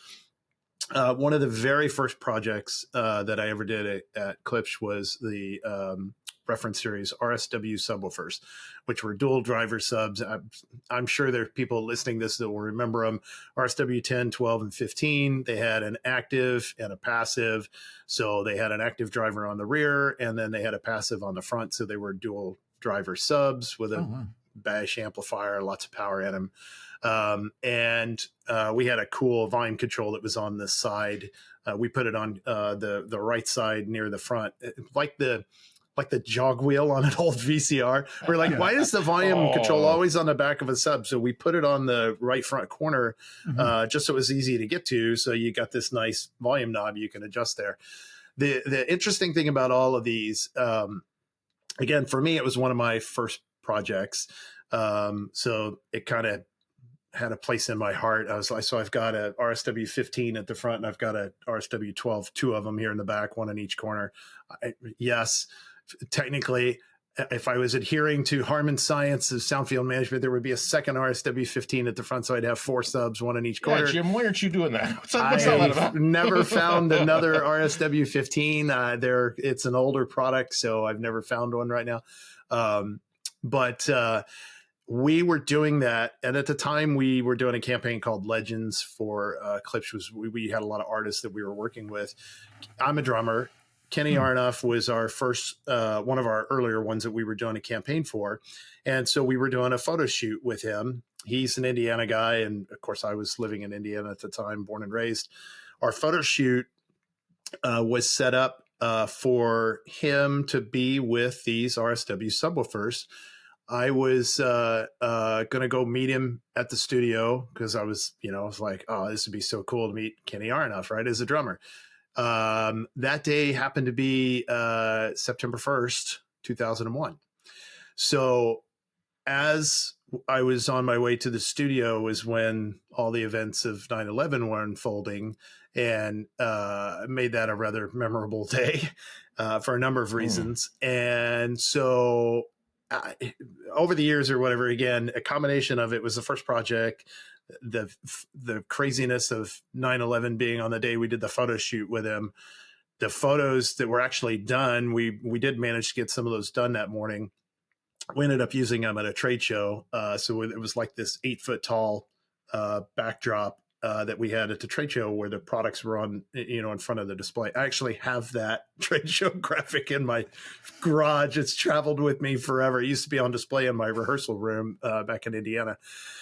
One of the very first projects that I ever did at Klipsch was the reference series RSW subwoofers, which were dual driver subs. I'm sure there are people listening to this that will remember them. RSW 10, 12, and 15. They had an active and a passive. So they had an active driver on the rear, and then they had a passive on the front. So they were dual driver subs with a bash amplifier, lots of power in them. And we had a cool volume control that was on the side. We put it on the right side near the front, like the jog wheel on an old VCR. We're like, why is the volume control always on the back of a sub? So we put it on the right front corner, just so it was easy to get to. So you got this nice volume knob you can adjust there. The interesting thing about all of these, again, for me, it was one of my first projects. So it kind of had a place in my heart. So I've got a RSW 15 at the front, and I've got a RSW 12, 2 of them here in the back, one in each corner. Yes. Technically, if I was adhering to Harman science of sound field management, there would be a second RSW 15 at the front, so I'd have 4 subs, one in each corner. Yeah, Jim, why aren't you doing that? What's all that about? Never found another RSW 15. It's an older product, so I've never found one right now. But we were doing that, and at the time we were doing a campaign called Legends for Klipsch. We had a lot of artists that we were working with. I'm a drummer. Kenny Aronoff was our first, one of our earlier ones that we were doing a campaign for. And so we were doing a photo shoot with him. He's an Indiana guy. And of course, I was living in Indiana at the time, born and raised. Our photo shoot was set up for him to be with these RSW subwoofers. I was going to go meet him at the studio because I was like, oh, this would be so cool to meet Kenny Aronoff, right, as a drummer. That day happened to be September 1st, 2001. So as I was on my way to the studio was when all the events of 9/11 were unfolding, and made that a rather memorable day for a number of reasons. And so over the years or whatever, again, a combination of it was the first project, the craziness of 9/11 being on the day we did the photo shoot with him, the photos that were actually done, we did manage to get some of those done that morning. We ended up using them at a trade show. So it was like this 8-foot tall backdrop that we had at the trade show where the products were on, in front of the display. I actually have that trade show graphic in my garage. It's traveled with me forever. It used to be on display in my rehearsal room back in Indiana.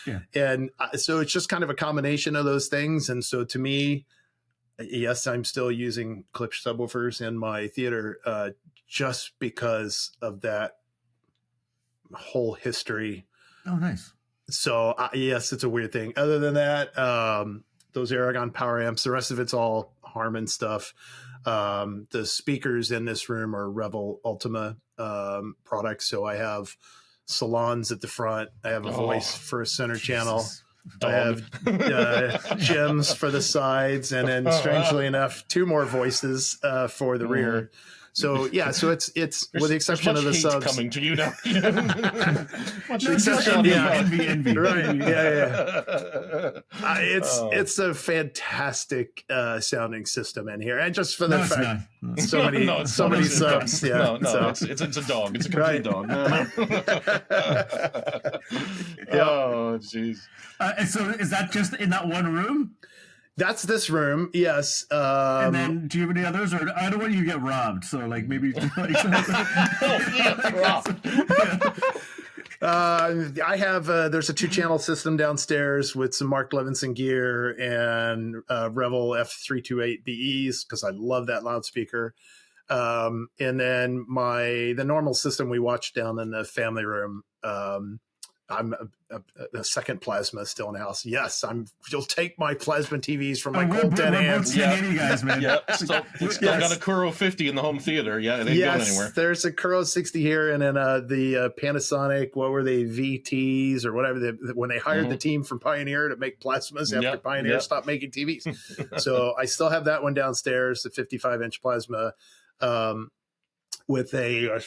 Yeah. And so it's just kind of a combination of those things. And so to me, yes, I'm still using Klipsch subwoofers in my theater just because of that whole history. Oh, nice. So yes, it's a weird thing. Other than that, those Aragon power amps, the rest of it's all Harman stuff. The speakers in this room are Revel Ultima products. So I have salons at the front. I have a voice for a center channel. I have gems for the sides, and then strangely enough, 2 more voices for the rear. So yeah, so it's with the exception of the subs coming to you now. Envy. Right? Yeah. It's a fantastic sounding system in here, and just for the fact so many subs. Yeah, it's a dog. It's a complete dog. Oh, jeez. So is that just in that one room? That's this room, yes. And then, do you have any others, or I don't want you to get robbed? So, like maybe. I have there's a 2-channel system downstairs with some Mark Levinson gear and Revel F328 BEs because I love that loudspeaker. And then the normal system we watch down in the family room. I'm a second plasma still in the house. Yes, you'll take my plasma TVs from my cold 10 amps. Guys, man. Still got a Kuro 50 in the home theater. Yeah, it ain't going anywhere. There's a Kuro 60 here, and then the Panasonic, what were they, VTs or whatever, when they hired the team from Pioneer to make plasmas after Pioneer stopped making TVs. So I still have that one downstairs, the 55-inch plasma. With a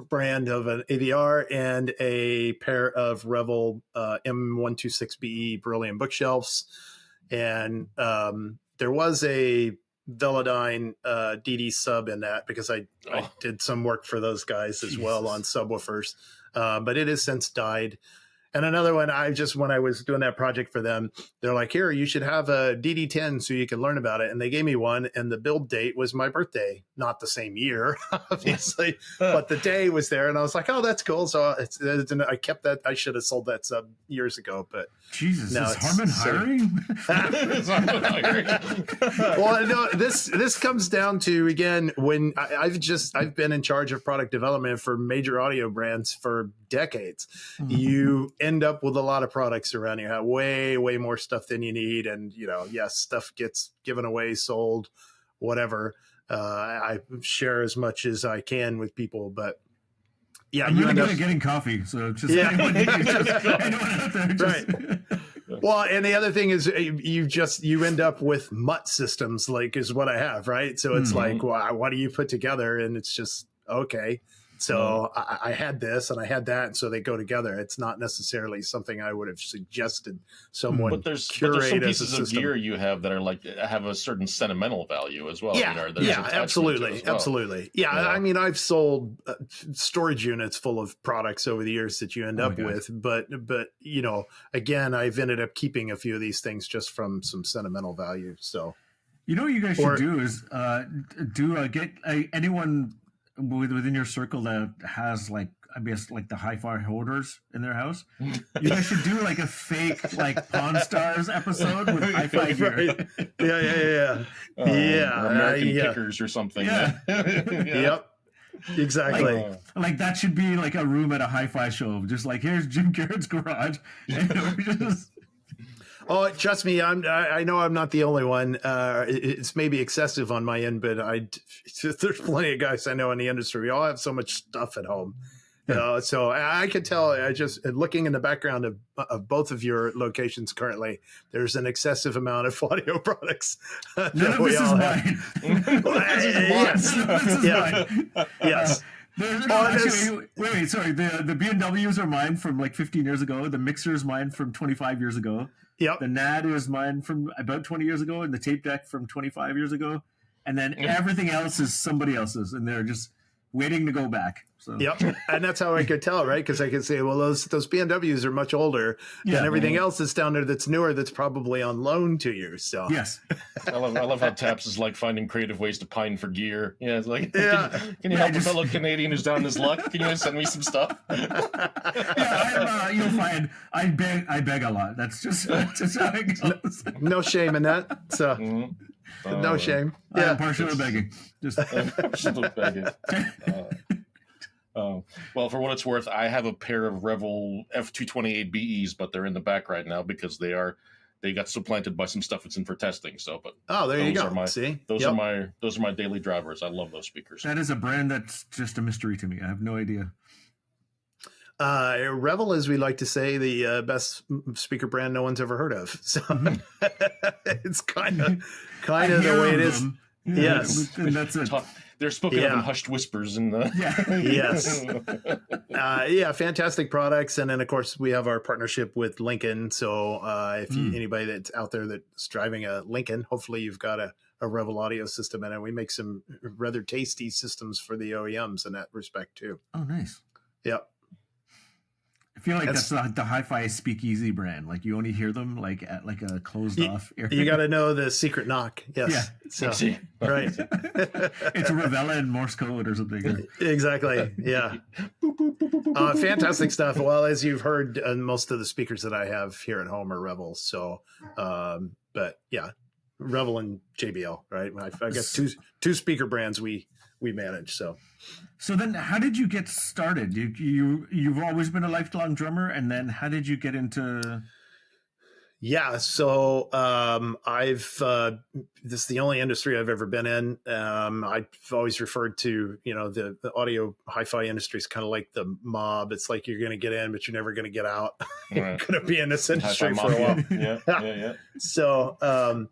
brand of an AVR and a pair of Revel M126BE beryllium bookshelves. And there was a Velodyne DD sub in that because I did some work for those guys as well on subwoofers. But it has since died. And another one, when I was doing that project for them, they're like, here, you should have a DD10 so you can learn about it. And they gave me one, and the build date was my birthday. Not the same year, obviously, but the day was there. And I was like, oh, that's cool. So I kept that. I should have sold that sub years ago, but Jesus, is Harman hiring? Well, no, this comes down to, again, when I've been in charge of product development for major audio brands for decades. You end up with a lot of products around you, have way more stuff than you need, and yes, stuff gets given away, sold, whatever. I share as much as I can with people, but yeah, I'm really good at getting coffee, so just anyone out there, right. Well, and the other thing is you end up with mutt systems, like is what I have, right? So it's like, well, what do you put together? And it's just okay. So I had this and I had that, and so they go together. It's not necessarily something I would have suggested someone. But there's some pieces of gear you have that are have a certain sentimental value as well. Yeah, absolutely, well. Absolutely. Yeah, I mean, I've sold storage units full of products over the years that you end up with, but again, I've ended up keeping a few of these things just from some sentimental value. So, what you guys should do is get anyone within your circle that has the hi-fi hoarders in their house. You guys should do a fake Pawn Stars episode with hi-fi gear. Right. Yeah. American Pickers or something. Yeah. Yep. Exactly. That should be a room at a hi-fi show. Just here's Jim Garrett's garage. And Oh, trust me, I know I'm not the only one. It's maybe excessive on my end, but there's plenty of guys I know in the industry. We all have so much stuff at home. So I could tell, just looking in the background of both of your locations currently, there's an excessive amount of audio products. None of this is mine. Yes. Wait, sorry. The B&Ws are mine from 15 years ago. The mixer is mine from 25 years ago. Yep. The NAD is mine from about 20 years ago, and the tape deck from 25 years ago. and then everything else is somebody else's, and they're just waiting to go back. So. Yep, and that's how I could tell, right? Because I could say, well, those BMWs are much older, and everything else that's down there that's newer, that's probably on loan to you. So yes, I love how Taps is like finding creative ways to pine for gear. Yeah, it's like, can you help a fellow Canadian who's down his luck? Can you send me some stuff? You'll find I beg a lot. That's just how it goes. No shame in that. So. No shame. Yeah, partially begging. Just partially begging. Well, for what it's worth, I have a pair of Revel F228 BEs, but they're in the back right now because they got supplanted by some stuff that's in for testing. So, but there you go. Those are my daily drivers. I love those speakers. That is a brand that's just a mystery to me. I have no idea. Revel, as we like to say, the best speaker brand no one's ever heard of. So it's kind of the way it is. Yeah, yes, and that's it. They're spoken of in hushed whispers in the yes. Fantastic products. And then of course we have our partnership with Lincoln. So if anybody that's out there that's driving a Lincoln, hopefully you've got a Revel audio system in it. We make some rather tasty systems for the OEMs in that respect too. Oh, nice. Yep. I feel like that's the hi-fi speakeasy brand. Like you only hear them like at like a closed off area. You got to know the secret knock. Yes. Yeah. So, right. It's a Revella in Morse code or something. Exactly. Yeah. Fantastic stuff. Well, as you've heard, most of the speakers that I have here at home are Revel. So, but yeah, Revel and JBL, right? I guess two speaker brands we manage. So then how did you get started? You've always been a lifelong drummer, and then how did you get into? Yeah. So, this is the only industry I've ever been in. I've always referred to, the audio hi-fi industry is kind of like the mob. It's like you're going to get in, but you're never going to get out. You're going to be in this industry for a while. Yeah. So,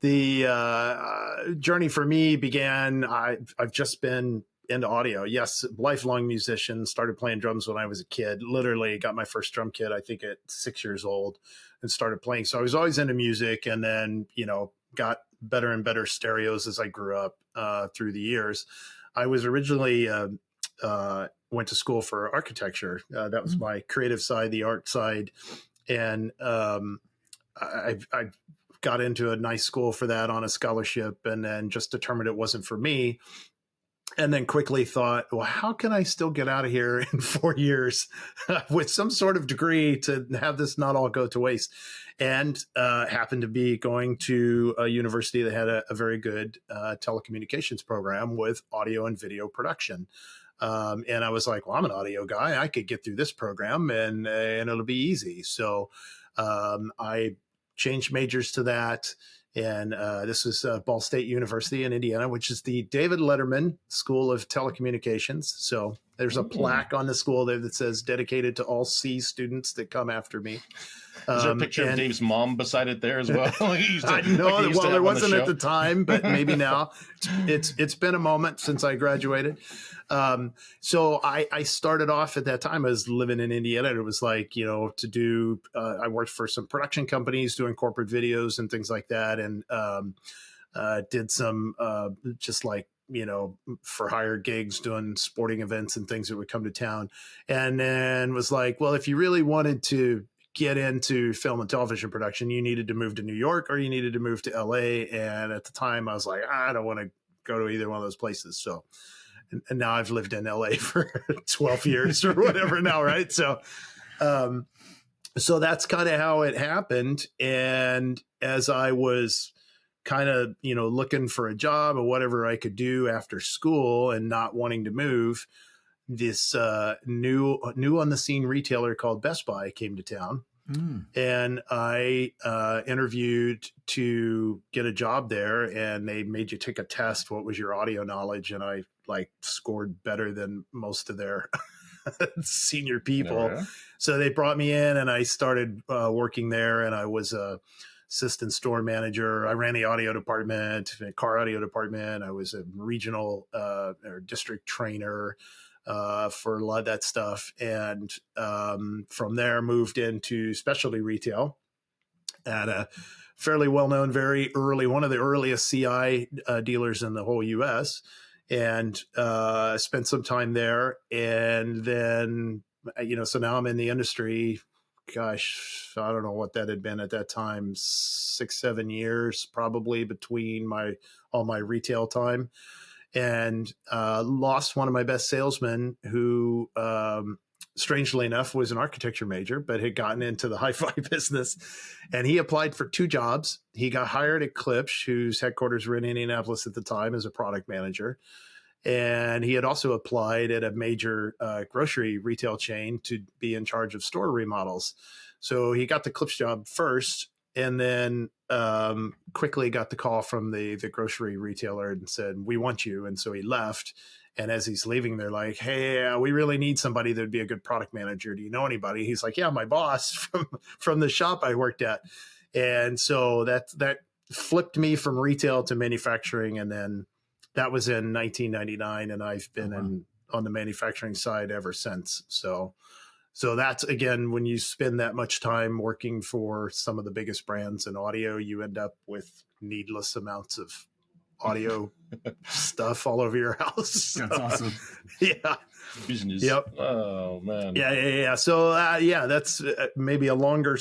the journey for me began, I've just been into audio. Yes, lifelong musician, started playing drums when I was a kid. Literally got my first drum kit, I think at 6 years old, and started playing. So I was always into music, and then, got better and better stereos as I grew up through the years. I was originally went to school for architecture. That was my creative side, the art side. And I got into a nice school for that on a scholarship, and then just determined it wasn't for me. And then quickly thought, well, how can I still get out of here in 4 years with some sort of degree to have this not all go to waste? And happened to be going to a university that had a very good telecommunications program with audio and video production. And I was like, well, I'm an audio guy. I could get through this program and it'll be easy. So I changed majors to that. And this was Ball State University in Indiana, which is the David Letterman School of Telecommunications. So there's a plaque on the school there that says dedicated to all C students that come after me. Is there a picture of Dave's mom beside it there as well? I know. Well, there wasn't at the time, but maybe now. It's been a moment since I graduated. So I started off at that time. I was living in Indiana. And it was like, to do, I worked for some production companies doing corporate videos and things like that. And did some just like, for hire gigs, doing sporting events and things that would come to town. And then was like, well, if you really wanted to get into film and television production, you needed to move to New York or you needed to move to LA. And at the time I was like, I don't want to go to either one of those places. So, and now I've lived in LA for 12 years or whatever now. Right. So, so that's kind of how it happened. And as I was kind of, looking for a job or whatever I could do after school and not wanting to move, this new on the scene retailer called Best Buy came to town. And I interviewed to get a job there, and they made you take a test. What was your audio knowledge? And I scored better than most of their senior people. Yeah. So they brought me in, and I started working there, and I was a assistant store manager. I ran the audio department, car audio department. I was a regional or district trainer for a lot of that stuff. And from there moved into specialty retail at a fairly well known, very early, one of the earliest CI dealers in the whole U.S. And spent some time there, and then so now I'm in the industry. Gosh, I don't know what that had been at that time, 6-7 years probably between all my retail time, and lost one of my best salesmen who, strangely enough, was an architecture major, but had gotten into the hi-fi business. And he applied for 2 jobs. He got hired at Klipsch, whose headquarters were in Indianapolis at the time, as a product manager. And he had also applied at a major grocery retail chain to be in charge of store remodels. So he got the Klipsch job first, and then quickly got the call from the grocery retailer and said, "We want you." And so he left. And as he's leaving, they're like, "Hey, we really need somebody that would be a good product manager. Do you know anybody?" He's like, "Yeah, my boss from the shop I worked at." And so that flipped me from retail to manufacturing. And then that was in 1999. And I've been on the manufacturing side ever since. So that's, again, when you spend that much time working for some of the biggest brands in audio, you end up with needless amounts of audio stuff all over your house. That's awesome. Yeah. Business. Yep. Oh man. Yeah. So that's maybe a longer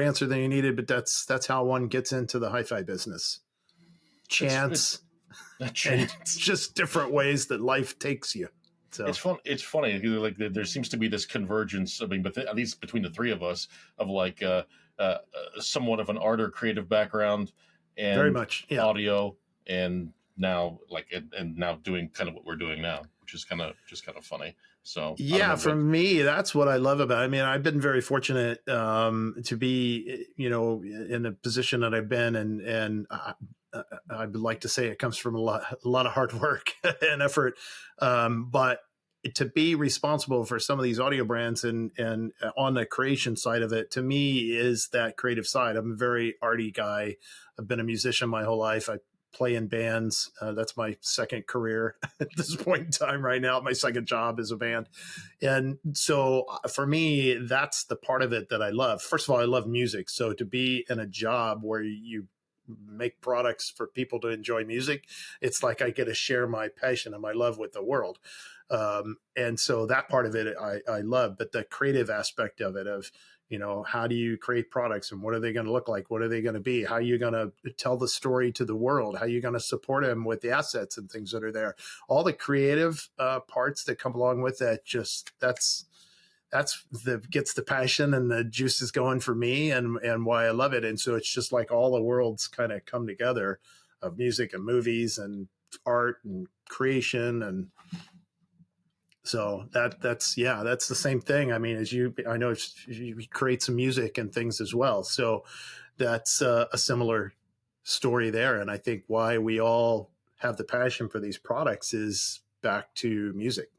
answer than you needed, but that's how one gets into the hi-fi business. Chance. It's just different ways that life takes you. So it's fun. It's funny. Like there seems to be this convergence. I mean, but at least between the 3 of us, of like somewhat of an art or creative background, and very much audio, and now now doing kind of what we're doing now, which is kind of funny. So yeah, for me, that's what I love about it. I mean, I've been very fortunate to be, in the position that I've been, and I would like to say it comes from a lot of hard work and effort. But to be responsible for some of these audio brands and on the creation side of it, to me, is that creative side. I'm a very arty guy. I've been a musician my whole life. I play in bands. That's my second career at this point in time right now. My second job is a band. And so for me, that's the part of it that I love. First of all, I love music. So to be in a job where you make products for people to enjoy music, it's like I get to share my passion and my love with the world. And so that part of it I love, but the creative aspect of it, of how do you create products, and what are they going to look like? What are they going to be? How are you going to tell the story to the world? How are you going to support them with the assets and things that are there? All the creative parts that come along with that, that's gets the passion and the juices going for me, and why I love it. And so it's just like all the worlds kind of come together, of music and movies and art and creation. And so that's the same thing. I mean, I know you create some music and things as well. So that's a similar story there. And I think why we all have the passion for these products is back to music.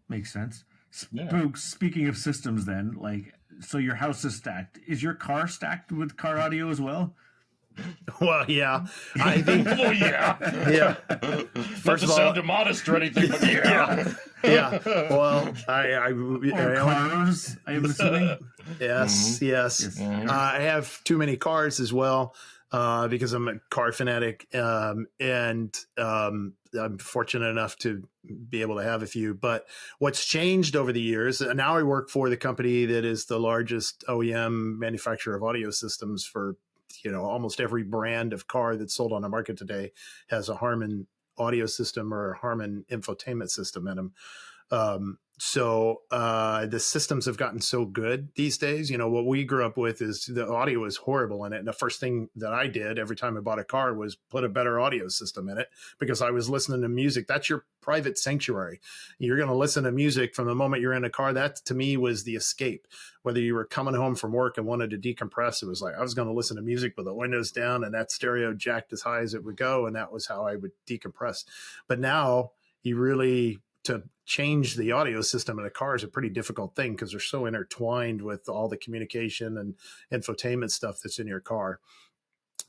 Makes sense. Yeah. Speaking of systems, then, so your house is stacked. Is your car stacked with car audio as well? Well, yeah, I think. Well, yeah. First of all, sound modest or anything, but yeah. Well, I cars, I am assuming. Yes. Mm-hmm. I have too many cars as well, because I'm a car fanatic, and I'm fortunate enough to be able to have a few. But what's changed over the years, and now I work for the company that is the largest OEM manufacturer of audio systems for, almost every brand of car that's sold on the market today has a Harman audio system or a Harman infotainment system in them. So the systems have gotten so good these days. What we grew up with is the audio is horrible in it. And the first thing that I did every time I bought a car was put a better audio system in it, because I was listening to music. That's your private sanctuary. You're going to listen to music from the moment you're in a car. That, to me, was the escape. Whether you were coming home from work and wanted to decompress, it was like I was going to listen to music with the windows down and that stereo jacked as high as it would go. And that was how I would decompress. But now to change the audio system in a car is a pretty difficult thing, because they're so intertwined with all the communication and infotainment stuff that's in your car.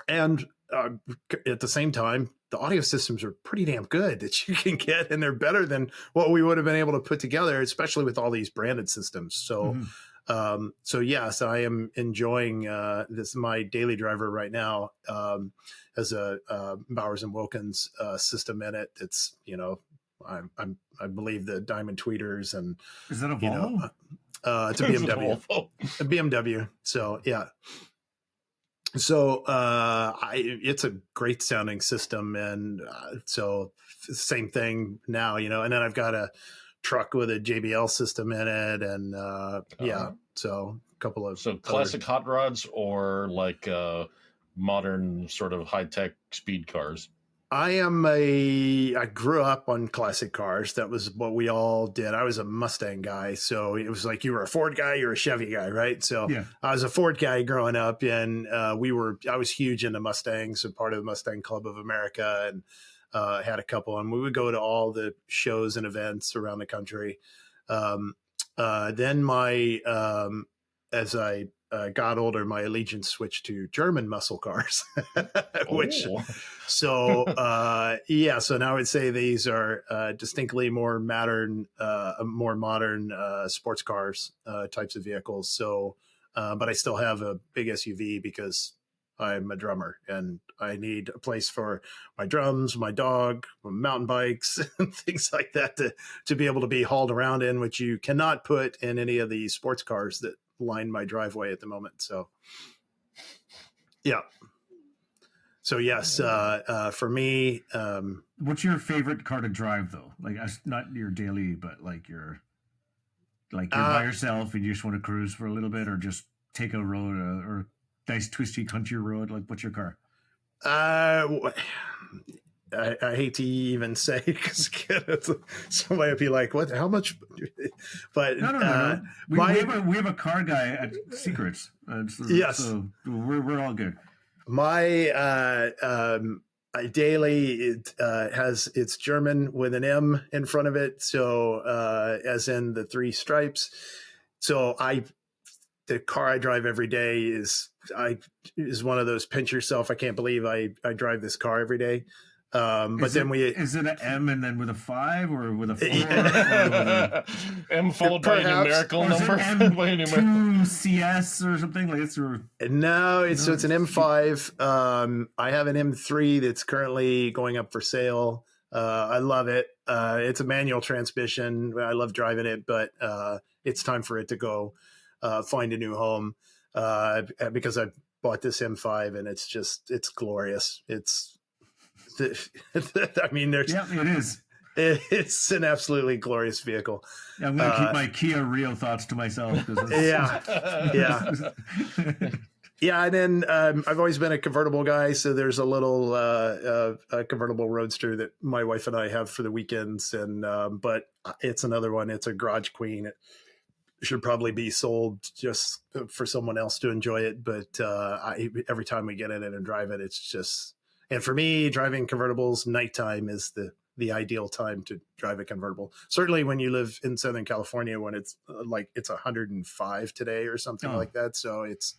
And at the same time, the audio systems are pretty damn good that you can get, and they're better than what we would have been able to put together, especially with all these branded systems. So So yes, I am enjoying this is my daily driver right now. Has a Bowers and Wilkins system in it. It's I believe the Diamond Tweeters, and is that a Volvo? It's a BMW. A BMW. So yeah. So it's a great sounding system, and so same thing now, and then I've got a truck with a JBL system in it, and so a couple of classic hot rods, or like modern sort of high-tech speed cars. I grew up on classic cars. That was what we all did. I was a Mustang guy. So it was like, you were a Ford guy, you're a Chevy guy, right? So yeah. I was a Ford guy growing up, and I was huge into Mustangs, and part of the Mustang Club of America, and had a couple, and we would go to all the shows and events around the country. Then as I got older, my allegiance switched to German muscle cars, so now I'd say these are distinctly more modern sports cars types of vehicles. So, but I still have a big SUV because I'm a drummer and I need a place for my drums, my dog, mountain bikes, and things like that to be able to be hauled around in, which you cannot put in any of the sports cars that line my driveway at the moment. So yeah. So yes, for me, what's your favorite car to drive though? Like, not your daily, but you're by yourself and you just want to cruise for a little bit, or just take a road or nice twisty country road. Like, what's your car? I hate to even say, because somebody would be like, "What? How much?" But no. We have a car guy at Secrets. Yes, so we're all good. My daily it's German with an M in front of it, so as in the three stripes. So the car I drive every day is one of those pinch yourself. I can't believe I drive this car every day. Is it an M and then with a 5 or with a 4? M followed by a numerical number. M2 CS or something like this? No, it's an M5. I have an M3 that's currently going up for sale. I love it. It's a manual transmission. I love driving it, but it's time for it to go find a new home because I bought this M5 and it's glorious. I mean, it is. It's an absolutely glorious vehicle. Yeah, I'm going to keep my Kia Rio thoughts to myself. Yeah. And then I've always been a convertible guy, so there's a little a convertible roadster that my wife and I have for the weekends, and but it's another one. It's a garage queen. It should probably be sold just for someone else to enjoy it, but every time we get in it and drive it, it's just. And for me, driving convertibles nighttime is the ideal time to drive a convertible. Certainly when you live in Southern California, when it's it's 105 today or something like that. So it's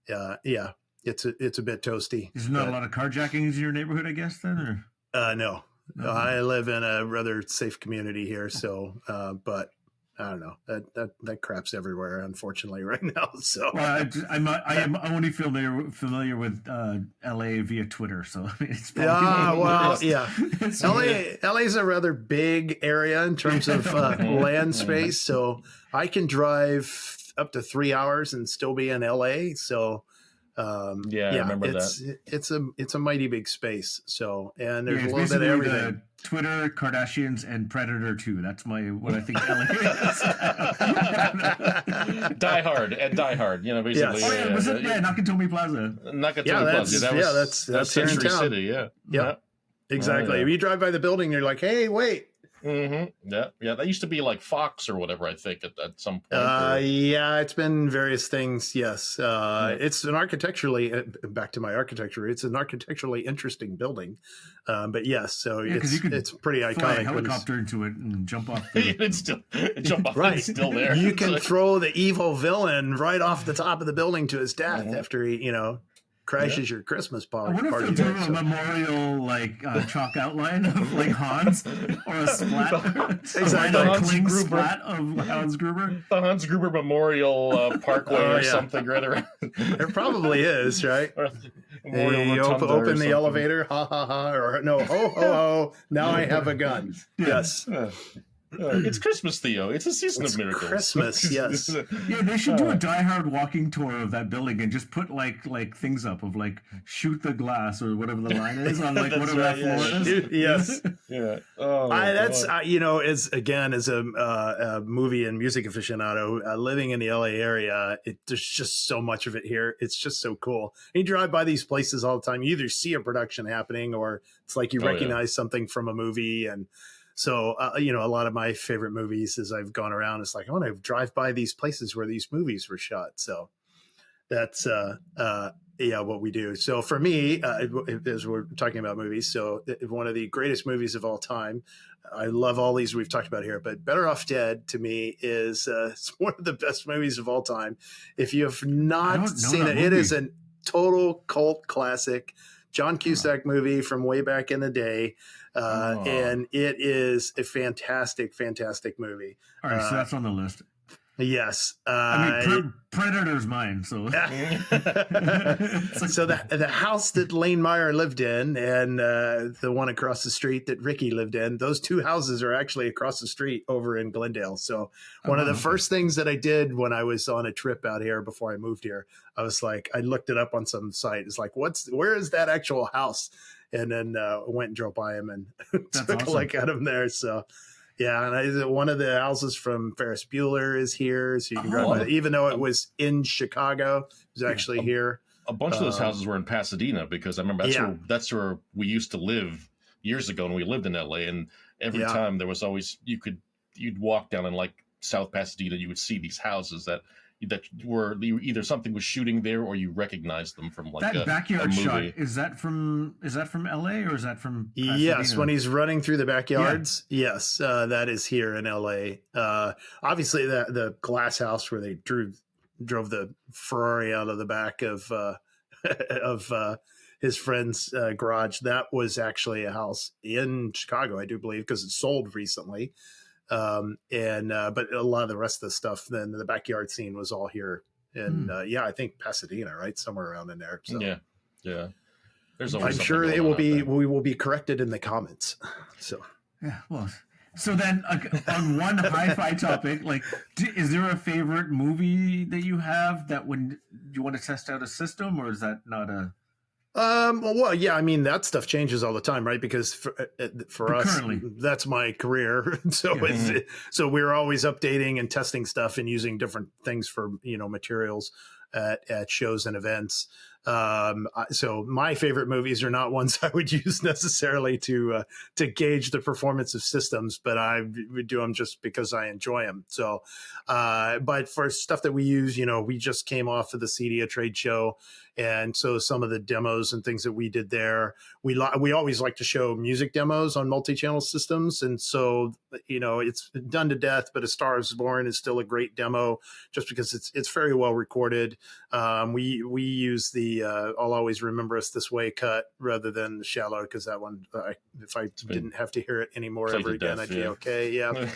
it's a bit toasty. There's not a lot of carjackings in your neighborhood, I guess, then? Or no. I live in a rather safe community here, so but I don't know, that crap's everywhere, unfortunately, right now. So I am only familiar with LA via Twitter, so I mean, it's LA's a rather big area in terms of land space, so I can drive up to 3 hours and still be in LA. So I remember that. It's a mighty big space. So, and there's a little bit of everything. Twitter, Kardashians, and Predator 2. That's what I think LA is. Die Hard, basically. Yes. Nakatomi Plaza. Plaza. That's Century City. Yeah. Exactly. If you drive by the building, you're like, hey, wait. Mm-hmm. Yeah. That used to be like Fox or whatever, I think, at some point. It's been various things. Yes. It's an architecturally, back to my architecture, it's an architecturally interesting building. But yes, so it's pretty iconic. Fly a helicopter into it and jump off. It's still still there. You can throw the evil villain right off the top of the building to his death after he, crashes your Christmas party. I wonder if they'll do a memorial like chalk outline of like Hans or a splat, exactly. Splat of Hans Gruber. The Hans Gruber Memorial Parkway or something right around. There probably is, right? You open the elevator, ha ha ha, or no, ho ho ho. Now I have a gun. Yes. It's Christmas, Theo. It's a season of miracles. Christmas, yes. Yeah, they should do a Die Hard walking tour of that building and just put like things up of like shoot the glass or whatever the line is on like whatever that floor is. Yes. Yeah. That's as a movie and music aficionado living in the LA area, there's just so much of it here. It's just so cool. You drive by these places all the time. You either see a production happening or it's like you recognize something from a movie. And so, a lot of my favorite movies as I've gone around, it's like, I want to drive by these places where these movies were shot. So that's, what we do. So for me, as we're talking about movies, so one of the greatest movies of all time, I love all these we've talked about here, but Better Off Dead to me is it's one of the best movies of all time. If you have not seen it, it is a total cult classic. John Cusack movie from way back in the day. And it is a fantastic, fantastic movie. All right, so that's on the list. Yes. Predator's mine. So, so the house that Lane Meyer lived in and the one across the street that Ricky lived in, those two houses are actually across the street over in Glendale. So one of the first things that I did when I was on a trip out here before I moved here, I was like, I looked it up on some site. It's like, where is that actual house? And then went and drove by him and took a look at him there. So, yeah, and one of the houses from Ferris Bueller is here, so you can drive by. Even though it was in Chicago, it was actually here. A bunch of those houses were in Pasadena because I remember that's where we used to live years ago when we lived in LA. And every time there was always you'd walk down in like South Pasadena, you would see these houses that were either something was shooting there or you recognized them from like that backyard shot. Is that from LA or is that from Pasadena? Yes, when he's running through the backyards. Yeah. Yes, that is here in LA. Obviously the glass house where they drove the Ferrari out of the back of his friend's garage, that was actually a house in Chicago, I do believe, because it sold recently. But a lot of the rest of the stuff, then the backyard scene was all here. And I think Pasadena, right? Somewhere around in there. So. Yeah. There's always I'm sure we will be corrected in the comments. So, yeah, well, so then on one hi-fi topic, like, is there a favorite movie that you have that when you want to test out a system, or is that not a... Well, yeah, I mean, that stuff changes all the time, right? Because for us, currently, that's my career. So so we're always updating and testing stuff and using different things for, materials at shows and events. So my favorite movies are not ones I would use necessarily to gauge the performance of systems, but I would do them just because I enjoy them. So, but for stuff that we use, we just came off of the CEDIA trade show. And so some of the demos and things that we did there, we always like to show music demos on multi-channel systems. And so, it's done to death, but A Star Is Born is still a great demo just because it's very well recorded. We use the I'll Always Remember Us This Way cut rather than the Shallow, because that one, if I didn't have to hear it anymore ever again, I'd be okay. Yeah.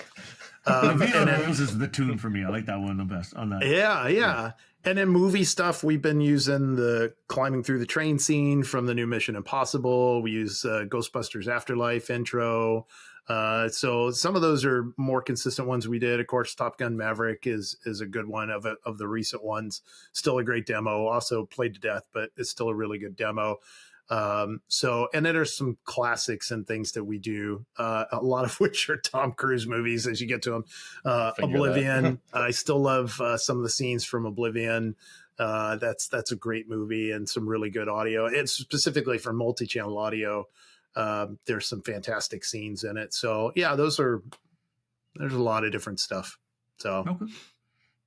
Rose is the tune for me. I like that one the best on that. Yeah. And then movie stuff, we've been using the climbing through the train scene from the new Mission Impossible. We use Ghostbusters Afterlife intro. So some of those are more consistent ones we did. Of course, Top Gun Maverick is a good one of the recent ones. Still a great demo. Also played to death, but it's still a really good demo. And then there's some classics and things that we do, a lot of which are Tom Cruise movies as you get to them. Oblivion. I still love some of the scenes from Oblivion. That's a great movie and some really good audio. It's specifically for multi-channel audio. There's some fantastic scenes in it. So yeah, there's a lot of different stuff. So okay.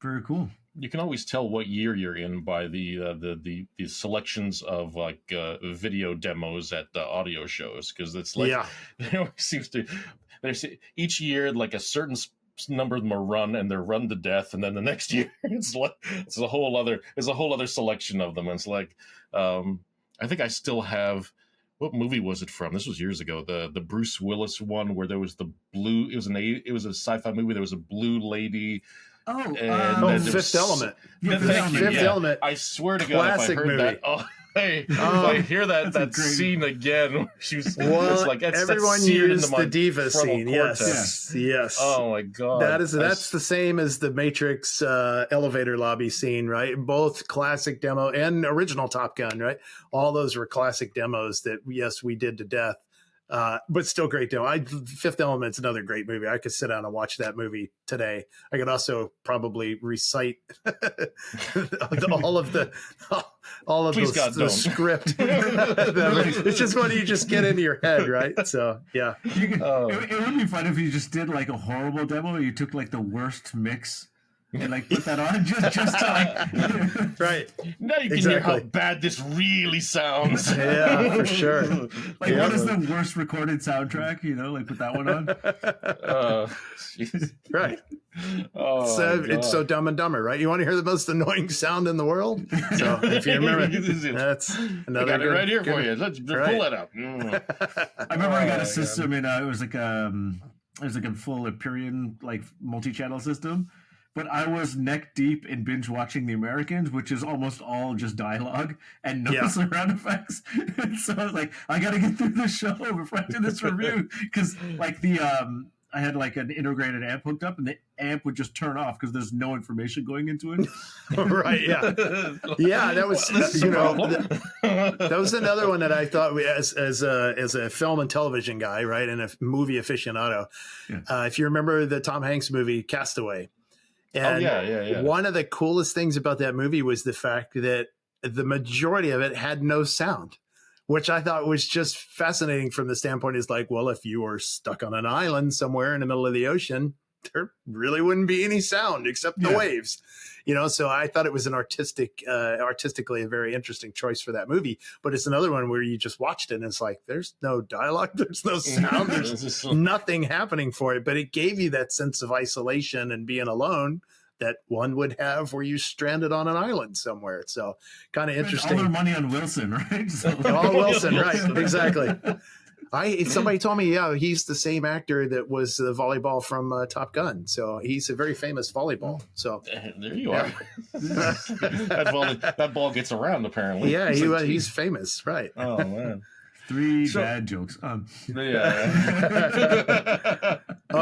Very cool. You can always tell what year you're in by the selections of like video demos at the audio shows, because it's like there always seems to there's each year like a certain number of them are run, and they're run to death, and then the next year it's a whole other selection of them. And it's like, I think I still have. What movie was it from? This was years ago. The Bruce Willis one where there was the blue. It was a sci-fi movie. There was a blue lady. Fifth Element. Fifth Element. I swear to God, if I heard movie. that, if I hear that scene again, it's like everyone used the diva scene. Yes. Oh my God, that's the same as the Matrix elevator lobby scene, right? Both classic demo and original Top Gun, right? All those were classic demos that we did to death. But still great demo. Fifth Element's another great movie. I could sit down and watch that movie today. I could also probably recite all of the script. It's just what you just get into your head, right? So yeah, it would be fun if you just did like a horrible demo. You took like the worst mix. And like put that on just to like right. Now you can hear how bad this really sounds. Yeah, for sure. Like what is the worst recorded soundtrack? Like put that one on. Right. It's so Dumb and Dumber, right? You want to hear the most annoying sound in the world? So if you remember, that's another. I got it right here for you. Let's pull it up. I remember I got a system, and it was like a full Empyrean like multi-channel system. But I was neck deep in binge watching The Americans, which is almost all just dialogue and no surround effects. And so I was like, I got to get through this show before I do this review. Because like I had like an integrated amp hooked up, and the amp would just turn off because there's no information going into it. Right? Yeah, yeah. That was that was another one that I thought as a film and television guy, right, and a movie aficionado. Yeah. If you remember the Tom Hanks movie Castaway. And one of the coolest things about that movie was the fact that the majority of it had no sound, which I thought was just fascinating from the standpoint is like, well, if you were stuck on an island somewhere in the middle of the ocean, there really wouldn't be any sound except the waves, so I thought it was an artistically a very interesting choice for that movie. But it's another one where you just watched it and it's like, there's no dialogue, there's no sound, there's nothing happening for it, but it gave you that sense of isolation and being alone that one would have were you stranded on an island somewhere. So kind of interesting. All their money on Wilson, right? All Wilson, right? Exactly. Somebody told me, he's the same actor that was the volleyball from Top Gun. So he's a very famous volleyball. So there you are. that ball gets around apparently. Yeah, he's famous, right? Oh man. 3 dad jokes. Oh,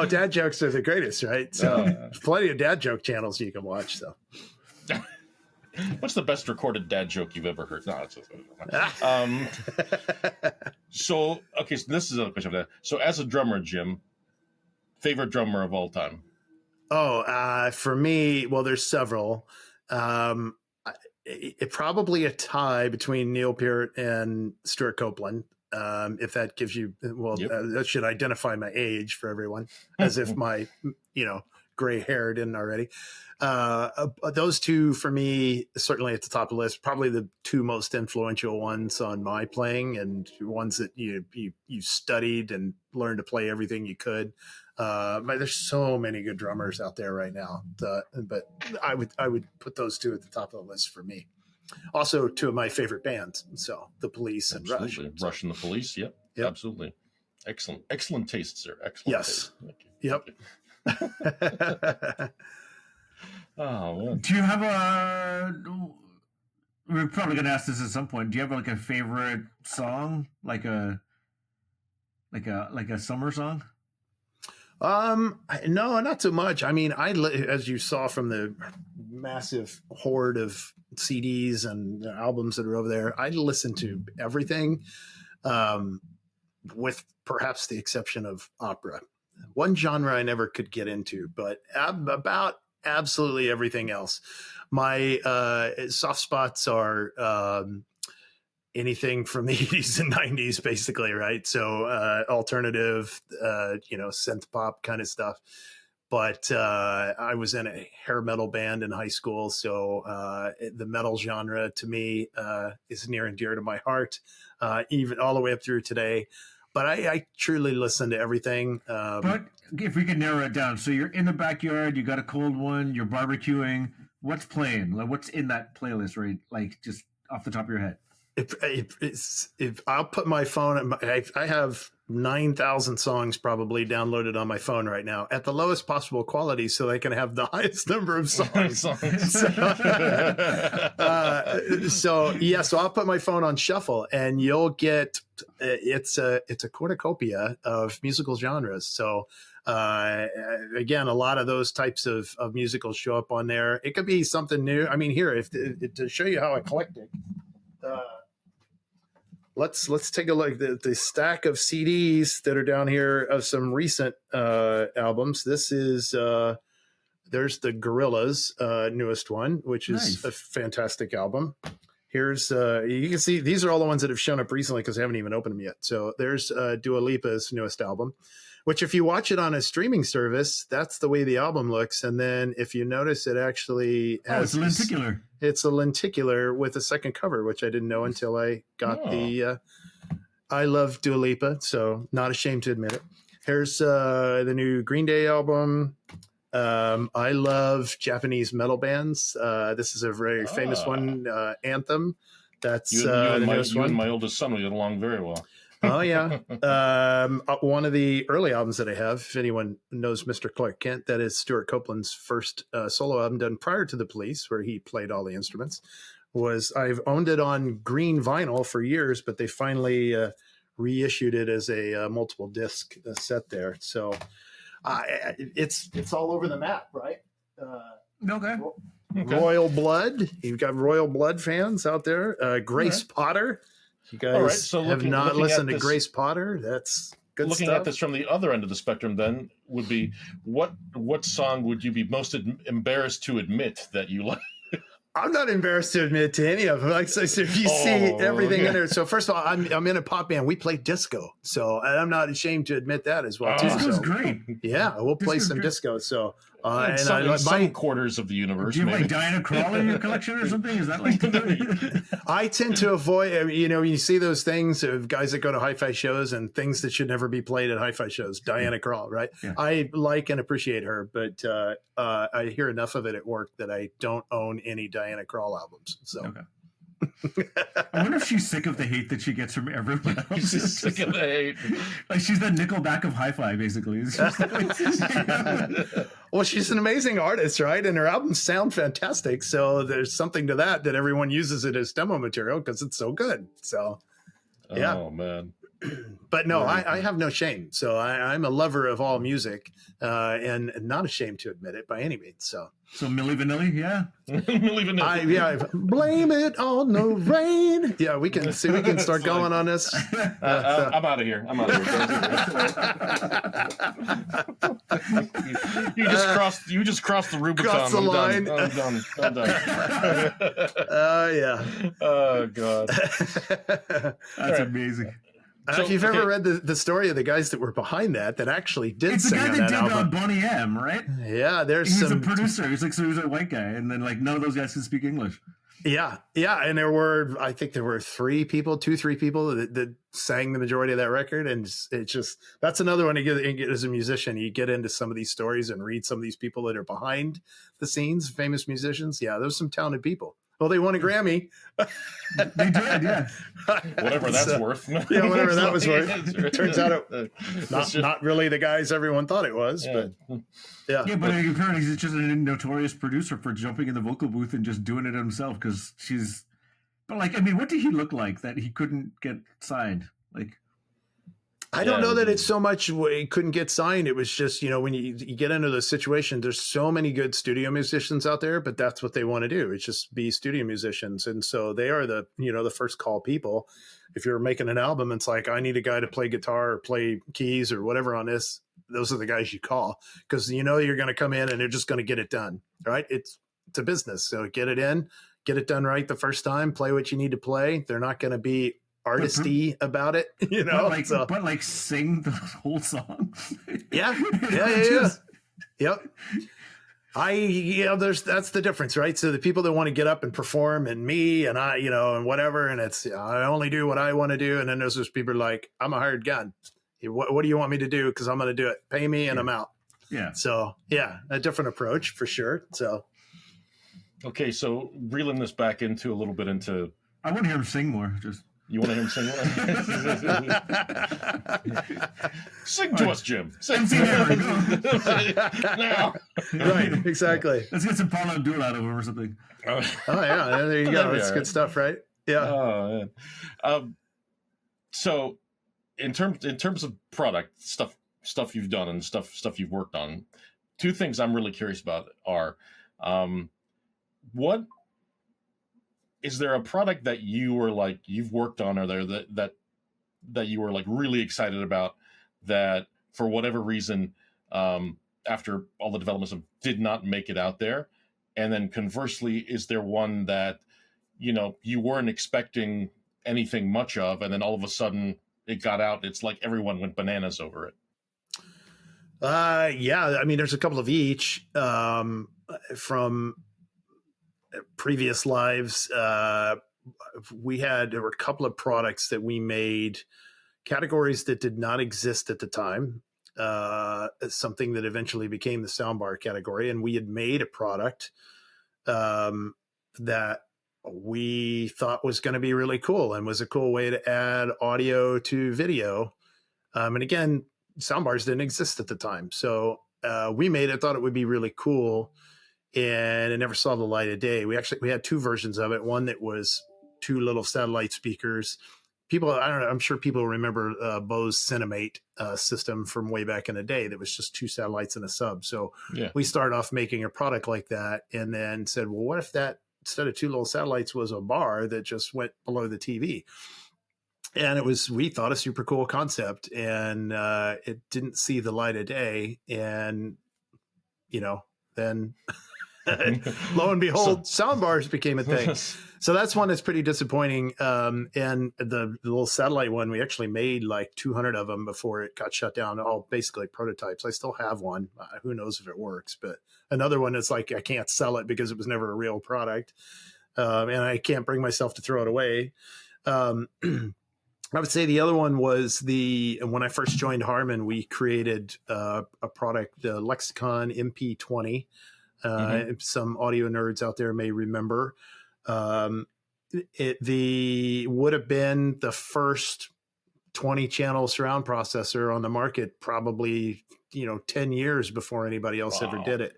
dad jokes are the greatest, right? So plenty of dad joke channels you can watch. So. What's the best recorded dad joke you've ever heard? No, so this is a question. So as a drummer, Jim, favorite drummer of all time? For me, well, there's several. It probably a tie between Neil Peart and Stuart Copeland. If that gives you, that should identify my age for everyone, as if my, gray hair didn't already. Those two for me, certainly at the top of the list, probably the two most influential ones on my playing and ones that you studied and learned to play everything you could. There's so many good drummers out there right now, but I would put those two at the top of the list for me. Also, two of my favorite bands, so The Police and Rush. Rush and The Police, yep. Absolutely. Excellent taste, sir. Excellent taste. Yep. Oh, man. Do you have we're probably going to ask this at some point. Do you have like a favorite song, like a summer song? No, not so much. I mean, as you saw from the massive horde of CDs and albums that are over there, I listen to everything, with perhaps the exception of opera. One genre I never could get into, but about absolutely everything else. My soft spots are anything from the 80s and 90s, basically, right? So alternative, synth pop kind of stuff. But I was in a hair metal band in high school, so the metal genre to me is near and dear to my heart, even all the way up through today. but I truly listen to everything. But if we can narrow it down, so you're in the backyard, you got a cold one, you're barbecuing. What's playing? Like, what's in that playlist, right? Like, just off the top of your head. If I'll put my phone, I have 9,000 songs probably downloaded on my phone right now at the lowest possible quality, so I can have the highest number of songs. So I'll put my phone on shuffle, and you'll get it's a cornucopia of musical genres. So again, a lot of those types of musicals show up on there. It could be something new. I mean, here, to show you how eclectic. Let's take a look at the stack of CDs that are down here of some recent albums. This is there's the Gorillaz newest one, which is a fantastic album. Here's you can see these are all the ones that have shown up recently because I haven't even opened them yet. So there's Dua Lipa's newest album, which if you watch it on a streaming service, that's the way the album looks. And then if you notice, it actually has it's lenticular. It's a lenticular with a second cover, which I didn't know until I got I love Dua Lipa, so not ashamed to admit it. Here's the new Green Day album. I love Japanese metal bands. This is a very famous one, Anthem. That's you and my oldest son, we get along very well. Oh, yeah. One of the early albums that I have, if anyone knows Mr. Clark Kent, that is Stuart Copeland's first solo album done prior to The Police, where he played all the instruments. I've owned it on green vinyl for years, but they finally reissued it as a multiple disc set there. So it's all over the map, right? Okay. Royal Blood. You've got Royal Blood fans out there. Grace Potter. You guys have not listened to Grace Potter? That's good looking stuff. At this from the other end of the spectrum, then would be what song would you be most embarrassed to admit that you like? I'm not embarrassed to admit to any of them. Like I said, if you see everything in there. So first of all, I'm in a pop band. We play disco, so and I'm not ashamed to admit that as well. Disco's great. Yeah, we'll play some disco. So and some quarters of the universe. Do you maybe. have like Diana Krall in your collection or something? Is that like? I tend to avoid. You see those things of guys that go to hi-fi shows and things that should never be played at hi-fi shows. Diana Krall, right? Yeah. I like and appreciate her, but I hear enough of it at work that I don't own any Diana Krall albums. So. Okay. I wonder if she's sick of the hate that she gets from everyone else. She's sick of the hate. Like she's the Nickelback of hi-fi, basically. Well, she's an amazing artist, right? And her albums sound fantastic. So there's something to that everyone uses it as demo material because it's so good. So, yeah. Oh, man. But no, I have no shame. So I'm a lover of all music and not ashamed to admit it by any means. So Milli Vanilli, yeah. Milli Vanilli. Blame it on the rain. Yeah, we can start going on this. I'm out of here. You just crossed the Rubicon. Crossed the line. I'm done. Yeah. Oh, God. That's amazing. If you've ever read the story of the guys that were behind that actually did sing on that album. It's the guy that did Boney M, right? Yeah, He's a producer. He's a white guy, and then like none of those guys can speak English. Yeah, and I think there were 3 people that sang the majority of that record, and it's just that's another one to get as a musician. You get into some of these stories and read some of these people that are behind the scenes, famous musicians. Yeah, there's some talented people. Well, they won a Grammy. They did, yeah. Whatever that's worth. Yeah, whatever that was worth. It turns out not really the guys everyone thought it was, but yeah. Yeah, but apparently he's just a notorious producer for jumping in the vocal booth and just doing it himself because she's. But like, I mean, what did he look like that he couldn't get signed? Like. I don't know that it's so much he couldn't get signed. It was just, when you get into the situation, there's so many good studio musicians out there, but that's what they want to do. It's just be studio musicians. And so they are the first call people. If you're making an album, it's like, I need a guy to play guitar or play keys or whatever on this. Those are the guys you call because you're going to come in and they're just going to get it done. Right. It's a business. So get it in, get it done right the first time, play what you need to play. They're not going to be artisty about it, but like sing the whole song. Yeah. Yep. That's the difference, right? So the people that want to get up and perform, and me and I, and whatever, and it's, I only do what I want to do. And then there's those people like, I'm a hired gun. What do you want me to do? Because I'm going to do it. Pay me and I'm out. Yeah. So yeah, a different approach for sure. So. Okay. So reeling this back into a little bit into. I want to hear him sing more. You want to hear him sing more? Sing to us, Jim. Sing now. Right, exactly. Let's get some Paula Abdul out of him or something. Oh yeah, there you go. That's good stuff, right? Yeah. Oh man. So, in terms of product stuff you've done and stuff you've worked on, two things I'm really curious about are, what. Is there a product that you were like you've worked on, or there that you were like really excited about that for whatever reason, after all the developments did not make it out there? And then conversely, is there one that you weren't expecting anything much of, and then all of a sudden it got out? It's like everyone went bananas over it. Yeah, I mean, there's a couple of each from previous lives. There were a couple of products that we made, categories that did not exist at the time, something that eventually became the soundbar category. And we had made a product that we thought was going to be really cool and was a cool way to add audio to video. And again, soundbars didn't exist at the time. So we made it, thought it would be really cool, and it never saw the light of day. We had two versions of it. One that was two little satellite speakers. I'm sure people remember Bose Cinemate system from way back in the day that was just two satellites and a sub. So we started off making a product like that, and then said, well, what if that, instead of two little satellites, was a bar that just went below the TV? And we thought a super cool concept, and it didn't see the light of day. And, then lo and behold, soundbars became a thing. So that's one that's pretty disappointing. And the little satellite one, we actually made like 200 of them before it got shut down. All basically prototypes. I still have one. Who knows if it works? But another one is like, I can't sell it because it was never a real product. And I can't bring myself to throw it away. I would say the other one was when I first joined Harman, we created a product, the Lexicon MP20. Some audio nerds out there may remember. It would have been the first 20-channel surround processor on the market, probably 10 years before anybody else ever did it.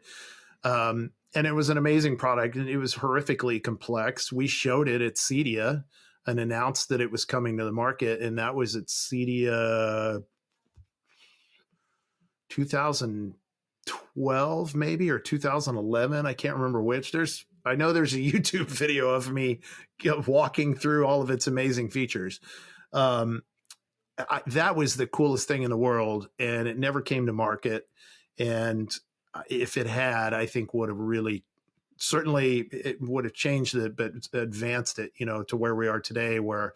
And it was an amazing product, and it was horrifically complex. We showed it at CEDIA and announced that it was coming to the market, and that was at CEDIA 2012 maybe, or 2011. I can't remember which. I know there's a YouTube video of me walking through all of its amazing features. That was the coolest thing in the world, and it never came to market. And if it had, I think would have really, certainly it would have changed it, but advanced it, to where we are today, where,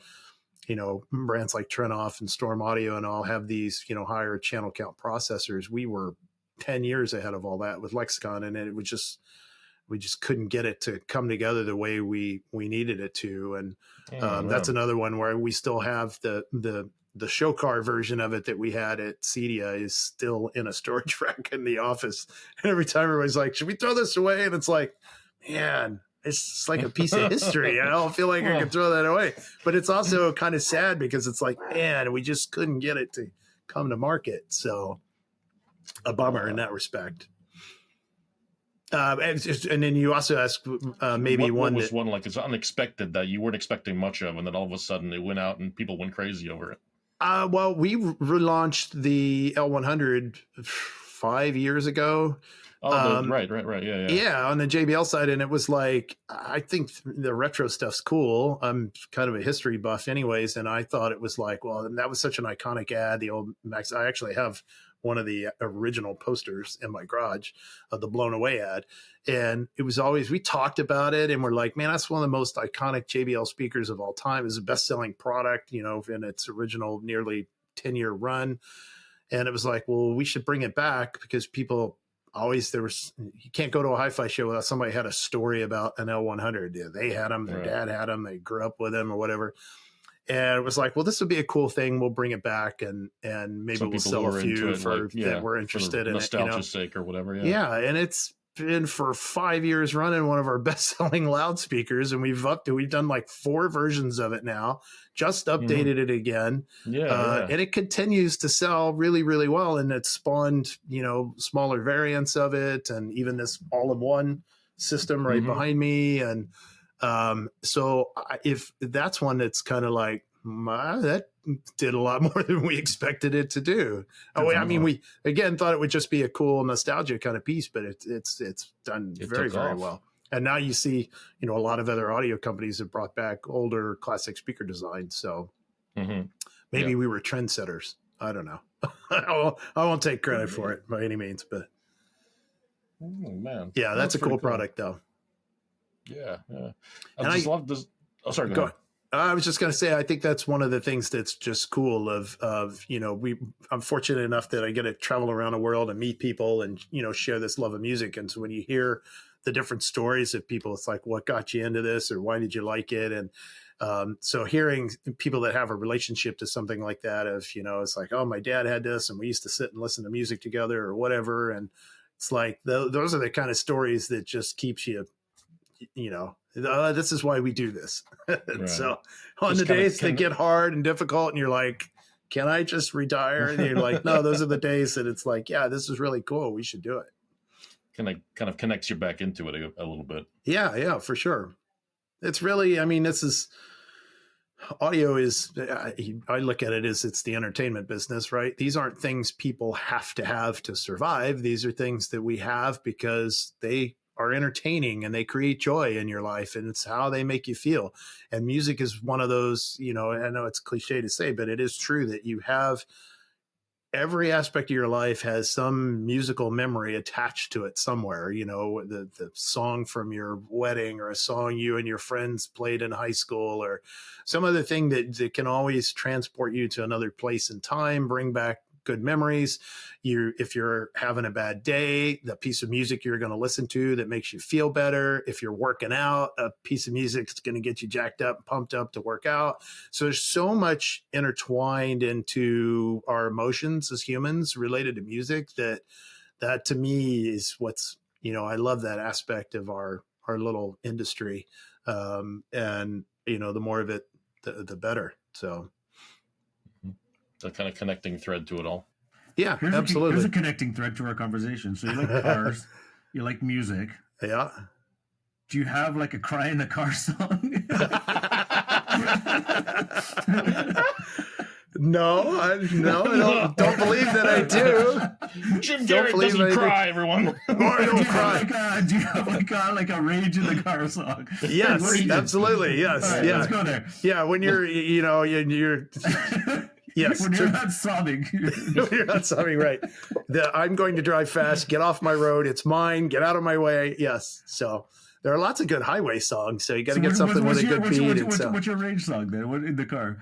brands like Trenoff and Storm Audio and all have these, higher channel count processors. We were 10 years ahead of all that with Lexicon, and we just couldn't get it to come together the way we needed it to. And that's another one where we still have the show car version of it that we had at CEDIA is still in a storage rack in the office. And every time everybody's like, should we throw this away? And it's like, man, it's like a piece of history. I don't feel like I could throw that away. But it's also kind of sad because it's like, man, we just couldn't get it to come to market. So a bummer in that respect. And then you also asked maybe what was one like it's unexpected that you weren't expecting much of, and then all of a sudden it went out and people went crazy over it. Well, we relaunched the L100 5 years ago. Oh, right. Yeah, on the JBL side, and it was like, I think the retro stuff's cool. I'm kind of a history buff, anyways, and I thought it was like, well, that was such an iconic ad. The old Max. I actually have one of the original posters in my garage of the Blown Away ad. And it was always, we talked about it and we're like, man, that's one of the most iconic JBL speakers of all time. It's a best-selling product, in its original nearly 10-year run. And it was like, well, we should bring it back because people always there was, you can't go to a hi-fi show without somebody had a story about an L100. Yeah, they had them, their dad had them, they grew up with them or whatever. And it was like, well, this would be a cool thing. We'll bring it back, and maybe we'll sell a few for that we're interested in it. Nostalgia's sake or whatever. Yeah, and it's been for 5 years running one of our best-selling loudspeakers, and we've done like 4 versions of it now. Just updated it again, and it continues to sell really, really well. And it's spawned, smaller variants of it, and even this all-in-one system right behind me, and so if that's one that's kind of like, that did a lot more than we expected it to do. I mean, we again thought it would just be a cool nostalgia kind of piece, but it's done very, very well. And now you see, a lot of other audio companies have brought back older classic speaker designs. So maybe we were trendsetters. I don't know. I won't take credit for it by any means, but yeah, that's a cool product though. Yeah. I just love this. Oh, sorry. Go ahead. I was just going to say, I think that's one of the things that's just cool I'm fortunate enough that I get to travel around the world and meet people and, share this love of music. And so when you hear the different stories of people, it's like, what got you into this, or why did you like it? And so hearing people that have a relationship to something like that it's like, oh, my dad had this and we used to sit and listen to music together or whatever. And it's like, those are the kind of stories that just keeps you, this is why we do this. So on the days that get hard and difficult and you're like, can I just retire? And you're like, no, those are the days that it's like, yeah, this is really cool. We should do it. Kind of connects you back into it a little bit. Yeah, for sure. It's really, audio is, I look at it as it's the entertainment business, right? These aren't things people have to survive. These are things that we have because they are entertaining and they create joy in your life, and it's how they make you feel. And music is one of those, I know it's cliche to say, but it is true that you have every aspect of your life has some musical memory attached to it somewhere, the song from your wedding, or a song you and your friends played in high school, or some other thing that can always transport you to another place in time, bring back good memories. If you're having a bad day, the piece of music you're going to listen to that makes you feel better. If you're working out, a piece of music is going to get you jacked up, pumped up to work out. So there's so much intertwined into our emotions as humans related to music that to me is what's, I love that aspect of our little industry. And the more of it, the better. So the kind of connecting thread to it all. Yeah, absolutely. Here's a connecting thread to our conversation. So you like cars, you like music. Yeah. Do you have like a cry in the car song? No, I don't believe that I do. Jim Garrett doesn't cry, everyone. Or don't cry. Do you have like a rage in the car song? Yes, absolutely. Yes, right, yeah. Let's go there. Yeah, when you're, you're. Yes, when you're not sobbing. When you're not sobbing, right? I'm going to drive fast. Get off my road. It's mine. Get out of my way. Yes. So there are lots of good highway songs. So you got to get something with a good beat. What's your rage song then? What in the car?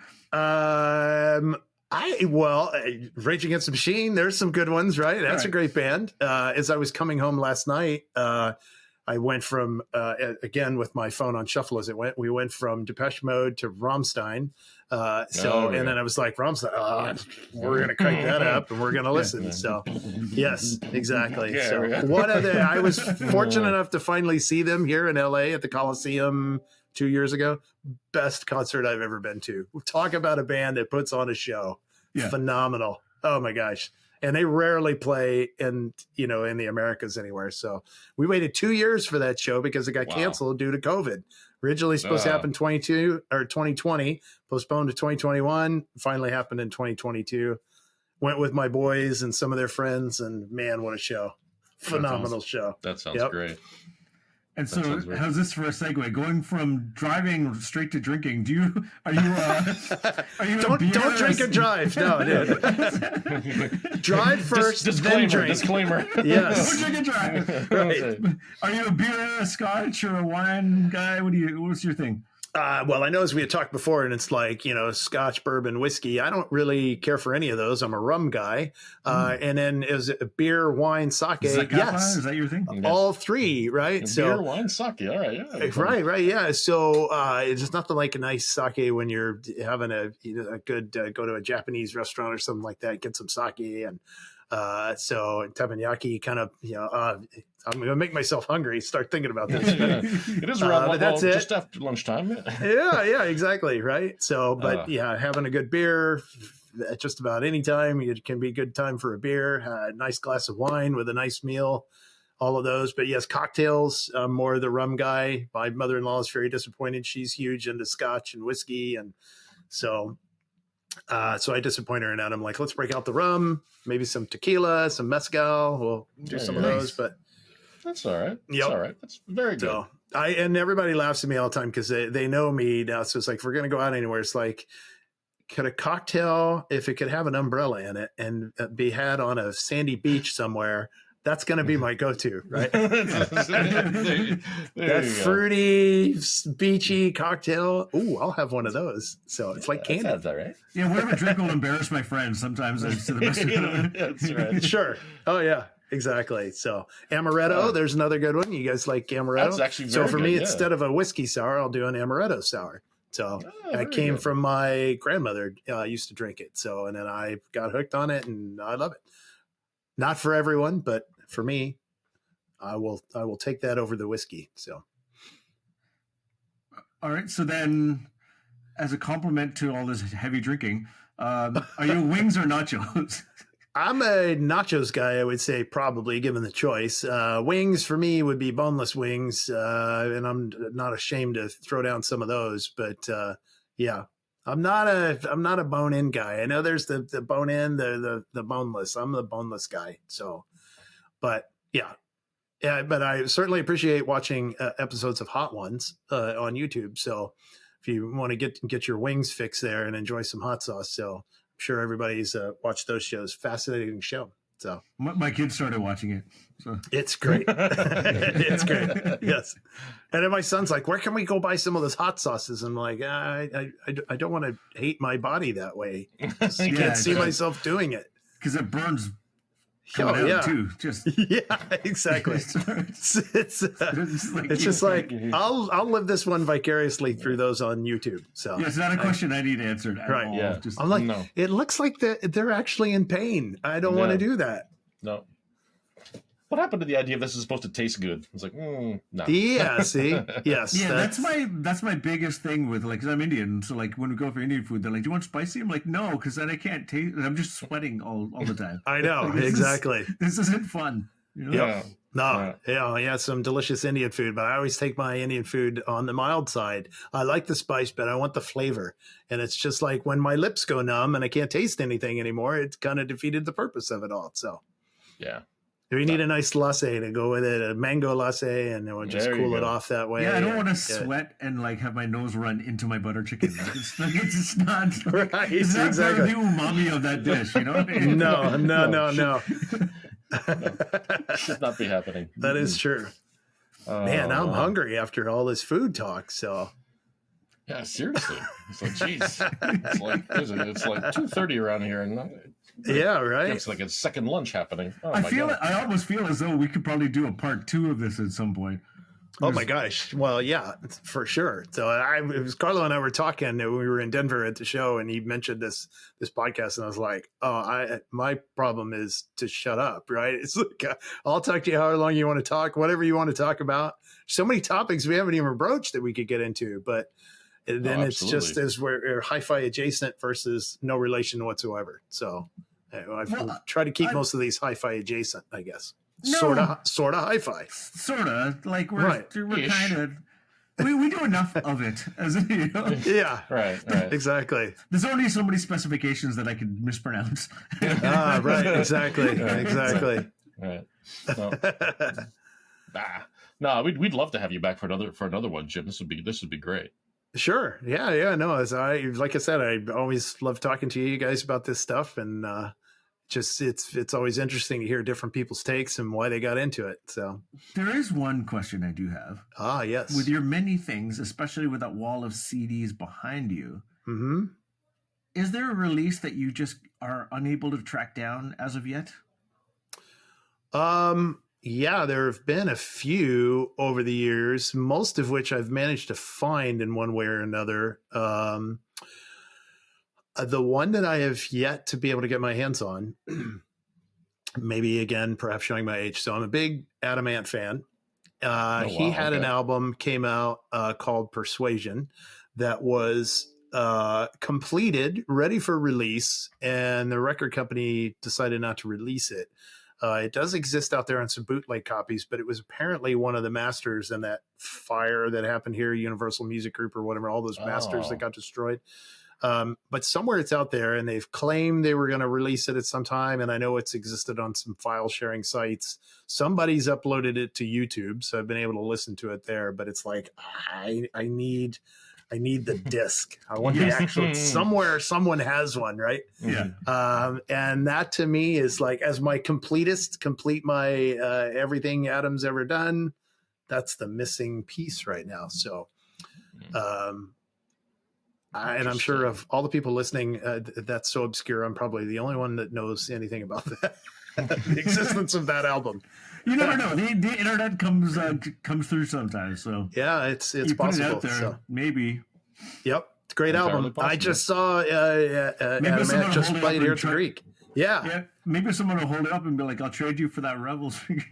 Rage Against the Machine. There's some good ones, right? That's a great band. As I was coming home last night, I went from again with my phone on shuffle as it went. We went from Depeche Mode to Rammstein. And then I was like, Rammstein, we're going to crank that up and we're going to listen. So, yes, exactly. I was fortunate enough to finally see them here in LA at the Coliseum 2 years ago. Best concert I've ever been to. Talk about a band that puts on a show. Yeah. Phenomenal. Oh my gosh. And they rarely play in the Americas anywhere. So we waited 2 years for that show because it got canceled due to COVID. Originally supposed to happen 2020, postponed to 2021, finally happened in 2022. Went with my boys and some of their friends, and man, what a show. Phenomenal show. That sounds great. And so, how's this for a segue? Going from driving straight to drinking, are you don't drink and drive. No, dude. Drive first, then drink. Disclaimer. Yes. Don't drink and drive. Right. Are you a beer, a scotch, or a wine guy? What's your thing? Well, I know as we had talked before, and it's like, Scotch, bourbon, whiskey. I don't really care for any of those. I'm a rum guy. And then is it beer, wine, sake? Yes. Is that your thing? All three, right? Beer, wine, sake. All right. Yeah. Right. Yeah. So it's nothing like a nice sake when you're having a good, go to a Japanese restaurant or something like that, get some sake. And so teppanyaki kind of, I'm going to make myself hungry, start thinking about this. It is around just after lunchtime. Yeah, exactly. Right. So, but having a good beer at just about any time, it can be a good time for a beer, a nice glass of wine with a nice meal, all of those. But yes, cocktails, I'm more the rum guy. My mother-in-law is very disappointed. She's huge into Scotch and whiskey. And so I disappoint her in that. I'm like, let's break out the rum, maybe some tequila, some mezcal. We'll do some of those, but that's all right. That's all right. That's very good. So and everybody laughs at me all the time because they know me now. So it's like, if we're going to go out anywhere, it's like, could a cocktail, if it could have an umbrella in it and be had on a sandy beach somewhere, that's going to be my go-to, right? That fruity, beachy cocktail. Ooh, I'll have one of those. So it's like candy. That's all right. Yeah, whatever drink will embarrass my friends. Sometimes I to the best of them. That's right. Sure. Oh, yeah. Exactly. So amaretto, there's another good one. You guys like amaretto? That's actually very for good, me, instead of a whiskey sour, I'll do an amaretto sour. So that came from my grandmother. Used to drink it. So, and then I got hooked on it, and I love it. Not for everyone, but for me, I will take that over the whiskey. So, all right. So then, as a compliment to all this heavy drinking, are you wings or nachos? I'm a nachos guy, I would say, probably, given the choice. Wings for me would be boneless wings, and I'm not ashamed to throw down some of those. But yeah, I'm not a bone-in guy. I know there's the bone-in, the boneless. I'm the boneless guy. So, but yeah. But I certainly appreciate watching episodes of Hot Ones on YouTube. So if you want to get your wings fixed there and enjoy some hot sauce, so. Sure everybody's watched those shows. Fascinating show. So my kids started watching it. So it's great. It's great. Yes. And then my son's like, where can we go buy some of those hot sauces? I'm like, I don't want to hate my body that way. I can't see myself doing it. Because it burns coming out too. Just exactly. It's just like I'll live this one vicariously through those on YouTube. So it's not a question I need answered. Right? All. Yeah. I'm like, it looks like they're actually in pain. I don't want to do that. No. What happened to the idea of this is supposed to taste good? It's like, no. Yeah, see? Yes. Yeah, that's my biggest thing with, like, 'cause I'm Indian, so, like, when we go for Indian food, they're like, do you want spicy? I'm like, no, because then I can't taste it. I'm just sweating all the time. I know, like, exactly. This isn't fun. You know? Yep. No, yeah, some delicious Indian food, but I always take my Indian food on the mild side. I like the spice, but I want the flavor. And it's just like when my lips go numb and I can't taste anything anymore, it's kind of defeated the purpose of it all. So, yeah. We need a nice latte to go with it, a mango latte, and we'll just cool it off that way. Yeah, I don't want to sweat and like have my nose run into my butter chicken. It's not right. It's not part of the umami of that dish, you know? No. Should not be happening. That is true. Man, I'm hungry after all this food talk. So. Yeah, seriously. It's like, geez. It's like 2:30 around here, and yeah, right. It's like a second lunch happening. I almost feel as though we could probably do a part 2 of this at some point. Oh my gosh. Well, yeah, for sure. So it was Carlo and I were talking. We were in Denver at the show, and he mentioned this podcast, and I was like, my problem is to shut up, right? It's like, I'll talk to you however long you want to talk, whatever you want to talk about. So many topics we haven't even broached that we could get into, but then it's just as we're hi-fi adjacent versus no relation whatsoever. So I try to keep most of these hi-fi adjacent, I guess. No. Sorta hi-fi. Sorta, like we're kind of we do enough of it, as you know. Yeah, right. Exactly. There's only so many specifications that I could mispronounce. Right, exactly. Right. No, we'd love to have you back for another one, Jim. This would be great. Sure. Yeah. No, like I said, I always love talking to you guys about this stuff, and it's always interesting to hear different people's takes and why they got into it. So there is one question I do have. Yes. With your many things, especially with that wall of CDs behind you, is there a release that you just are unable to track down as of yet? Yeah, there have been a few over the years, most of which I've managed to find in one way or another. The one that I have yet to be able to get my hands on, maybe again, perhaps showing my age. So I'm a big Adam Ant fan. He had an album came out called Persuasion that was completed, ready for release, and the record company decided not to release it. It does exist out there on some bootleg copies, but it was apparently one of the masters in that fire that happened here, Universal Music Group or whatever, all those masters that got destroyed. But somewhere it's out there, and they've claimed they were going to release it at some time. And I know it's existed on some file sharing sites. Somebody's uploaded it to YouTube, so I've been able to listen to it there. But it's like I need the disc. I want the actual somewhere someone has one, right? Yeah. And that to me is like, as my completist, complete my everything Adam's ever done. That's the missing piece right now. So, and I'm sure of all the people listening, that's so obscure. I'm probably the only one that knows anything about that, the existence of that album. You never know. The internet comes through sometimes. So yeah, it's you possible. put it out there, so. Maybe. Yep, it's a great album. Possible. I just saw Adam Ant just played here at the Greek. Yeah. Maybe someone will hold it up and be like, "I'll trade you for that Rebels figure."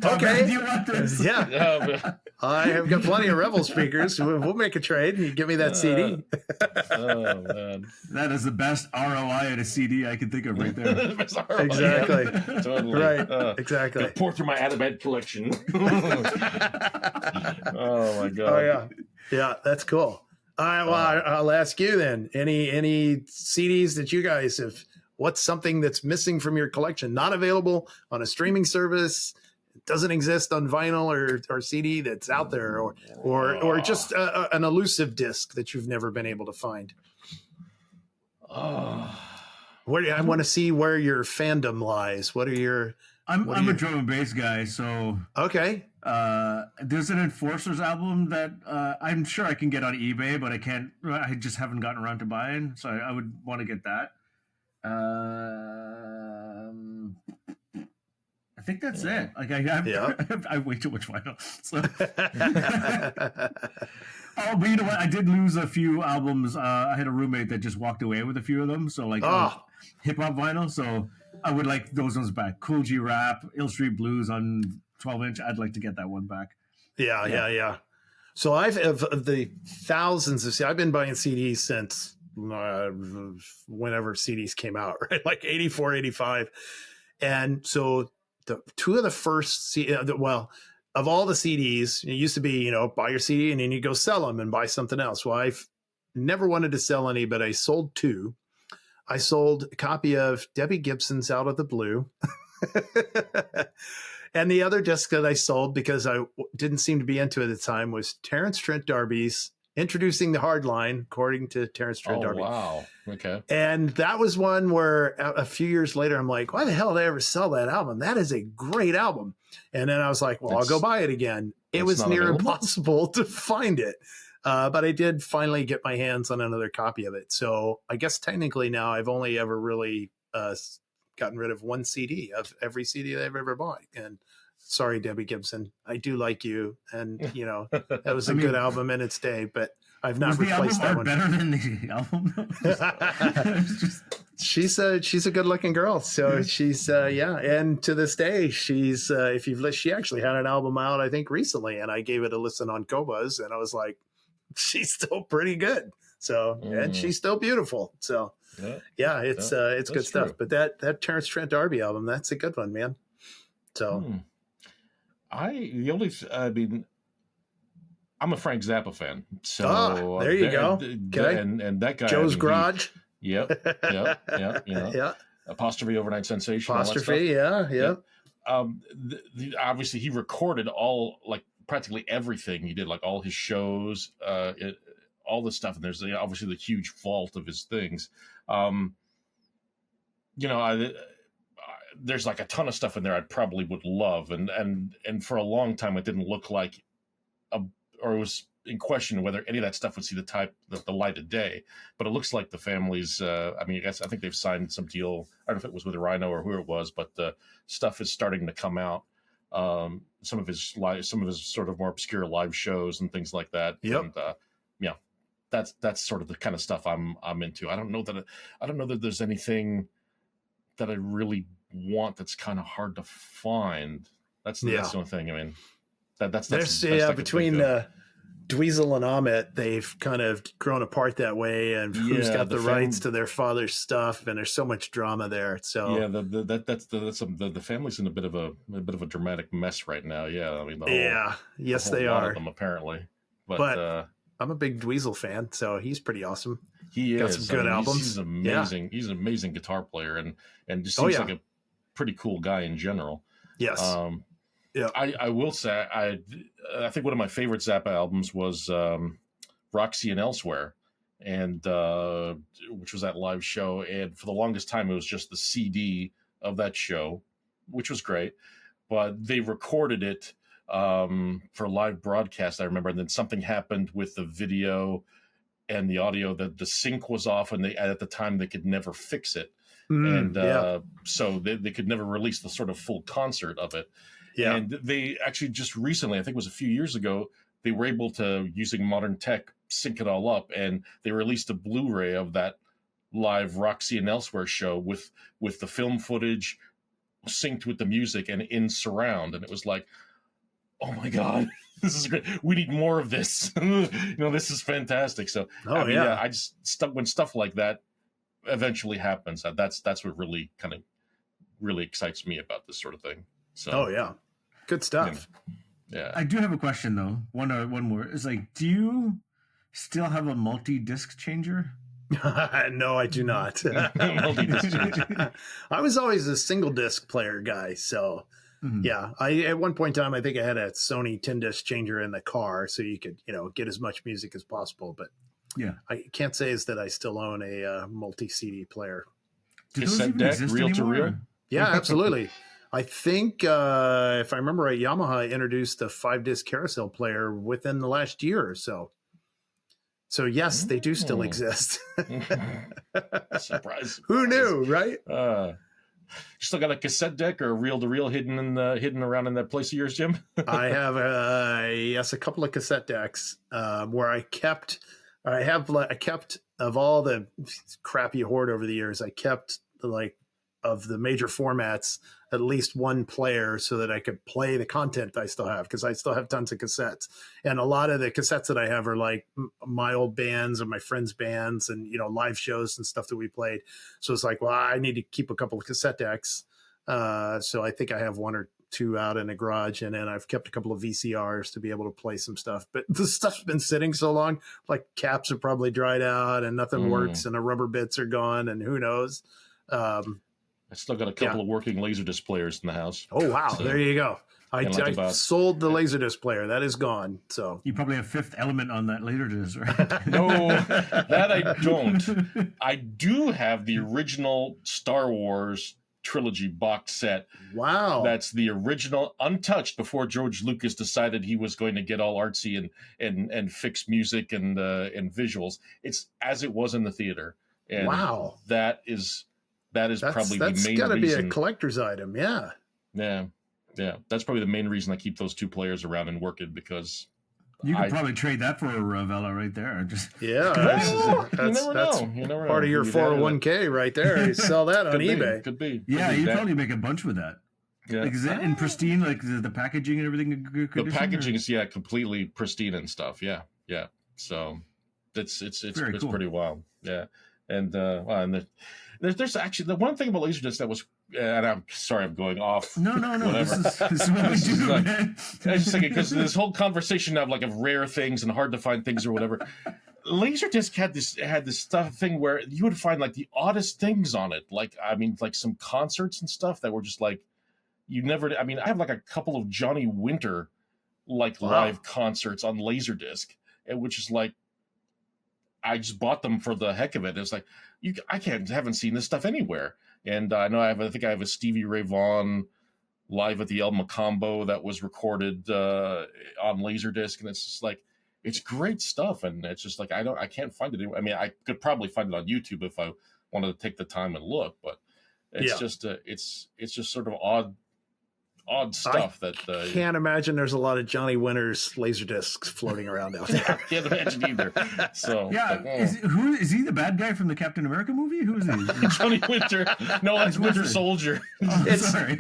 Okay. Do you want this? Yeah. I have got plenty of Rebel speakers. We'll make a trade, and you give me that CD. Oh man, that is the best ROI at a CD I can think of right there. Exactly. Totally. Right. Exactly. Pour through my Advent collection. Oh my god. Oh yeah. Yeah, that's cool. All right, well, I'll ask you then. Any CDs that you guys have? What's something that's missing from your collection, not available on a streaming service, doesn't exist on vinyl or CD that's out there, or just an elusive disc that you've never been able to find? I want to see where your fandom lies. What are your? I'm a drum and bass guy, so okay. There's an Enforcers album that I'm sure I can get on eBay, but I just haven't gotten around to buying, so I would want to get that. I think that's it. Like I have way too much vinyl. So. Oh, but you know what? I did lose a few albums. I had a roommate that just walked away with a few of them. So like hip hop vinyl. So I would like those ones back. Cool G Rap, Ill Street Blues on 12-inch. I'd like to get that one back. Yeah. So of the thousands of I've been buying CDs since whenever CDs came out, right? Like 84, 85. And so the two of the first, of all the CDs, it used to be, buy your CD and then you go sell them and buy something else. Well, I've never wanted to sell any, but I sold two. I sold a copy of Debbie Gibson's Out of the Blue. And the other disc that I sold, because I didn't seem to be into it at the time, was Terrence Trent D'Arby's Introducing the Hard Line, according to Terrence Trent D'Arby. Wow. Okay. And that was one where a few years later, I'm like, why the hell did I ever sell that album? That is a great album. And then I was like, well, I'll go buy it again. It was near impossible to find it. But I did finally get my hands on another copy of it. So I guess technically now I've only ever really gotten rid of one CD of every CD that I've ever bought. And sorry, Debbie Gibson, I do like you. And, that was a good album in its day, but I've not replaced that one. Better than the album? She's a good looking girl. So she's, And to this day, she's, she actually had an album out, I think recently, and I gave it a listen on Qobuz, and I was like, she's still pretty good. So, and she's still beautiful. So it's good true. Stuff. But that Terrence Trent D'Arby album, that's a good one, man. So I'm a Frank Zappa fan. So there you go. Okay. And that guy, Joe's Garage. Yep. Yeah. Apostrophe Overnight Sensation. Apostrophe. Yeah. Obviously he recorded practically everything he did, like all his shows, all this stuff. And there's obviously the huge vault of his things. you know, there's like a ton of stuff in there I probably would love, and for a long time it didn't look like or it was in question whether any of that stuff would see the light of day. But it looks like the families. I mean, I think they've signed some deal. I don't know if it was with Rhino or who it was, but the stuff is starting to come out. Some of his sort of more obscure live shows and things like that. Yep. And yeah, that's sort of the kind of stuff I'm into. I don't know that there's anything that I really want that's kind of hard to find. That's the only thing. I mean, that's between Dweezil and Amit, they've kind of grown apart that way, and who's got the rights to their father's stuff, and there's so much drama there. So yeah, the family's in a bit of a dramatic mess right now. Yeah, I mean, they are. Of them apparently, but I'm a big Dweezil fan, so he's pretty awesome. He got some good albums. He's amazing. Yeah. He's an amazing guitar player, and just seems like a pretty cool guy in general. Yes. Yeah. I will say I think one of my favorite Zappa albums was Roxy and Elsewhere, and which was that live show. And for the longest time, it was just the CD of that show, which was great. But they recorded it for live broadcast, I remember, and then something happened with the video and the audio. That the sync was off, and at the time they could never fix it, so they could never release the sort of full concert of it. Yeah. And they actually just recently, I think it was a few years ago, they were able to, using modern tech, sync it all up, and they released a Blu-ray of that live Roxy and Elsewhere show with the film footage synced with the music and in surround. And it was like, oh my God, this is great. We need more of this. This is fantastic. So, I just when stuff like that eventually happens, that's what really excites me about this sort of thing. So, good stuff. Yeah. I do have a question though. One more. It's like, do you still have a multi-disc changer? No, I do not. Multi-disc changer. I was always a single disc player guy, so I at one point in time I think I had a Sony 10-disc changer in the car, so you could get as much music as possible. But I can't say is that I still own a multi-CD player. Cassette deck, reel to reel. Yeah, absolutely. I think, if I remember right, Yamaha introduced a 5-disc carousel player within the last year or so. So, yes, they do still exist. Surprise. Who knew, right? You still got a cassette deck or a reel-to-reel hidden around in that place of yours, Jim? I have, a couple of cassette decks where I kept of all the crap you hoard over the years, I kept of the major formats, at least one player so that I could play the content I still have, because I still have tons of cassettes. And a lot of the cassettes that I have are like my old bands or my friends' bands and, live shows and stuff that we played. So it's like, well, I need to keep a couple of cassette decks. So I think I have one or two out in the garage, and then I've kept a couple of VCRs to be able to play some stuff. But the stuff's been sitting so long, like caps are probably dried out and nothing works and the rubber bits are gone and who knows. I still got a couple of working Laserdisc players in the house. Oh, wow. So, there you go. I sold the Laserdisc player. That is gone. So you probably have Fifth Element on that Laserdisc, right? No, that I don't. I do have the original Star Wars trilogy box set. Wow. That's the original, untouched, before George Lucas decided he was going to get all artsy and fix music and visuals. It's as it was in the theater. And wow. That is probably the main reason. That's got to be a collector's item. Yeah. Yeah. That's probably the main reason I keep those two players around and work it, because you could probably trade that for a Ravella right there. That's you never know. You never part know. of your 401k right there. You sell that on eBay. Could be. Yeah, you'd probably make a bunch with that. Yeah. Like, is it in pristine, like the packaging and everything in good condition? The packaging is completely pristine and stuff. Yeah. So it's cool. Pretty wild. Yeah. And there's actually the one thing about Laserdisc that was, and I'm sorry I'm going off. No. Whatever. This is what we do, man. I was just thinking, because this whole conversation now of rare things and hard to find things or whatever. Laserdisc had this thing where you would find the oddest things on it. Like some concerts and stuff that were just you never. I mean, I have a couple of Johnny Winter live concerts on Laserdisc, which is I just bought them for the heck of it. It's haven't seen this stuff anywhere. And I know I think I have a Stevie Ray Vaughan live at the El Macambo that was recorded on Laserdisc, and it's just like, it's great stuff, and it's just like I can't find it. I mean, I could probably find it on YouTube if I wanted to take the time and look, but it's just it's just sort of odd stuff that can't imagine there's a lot of Johnny Winter's Laserdiscs floating around out there. I can't imagine either. So yeah, who is he? The bad guy from the Captain America movie? Who is he? Johnny Winter? No, that's Winter Soldier. It's sorry.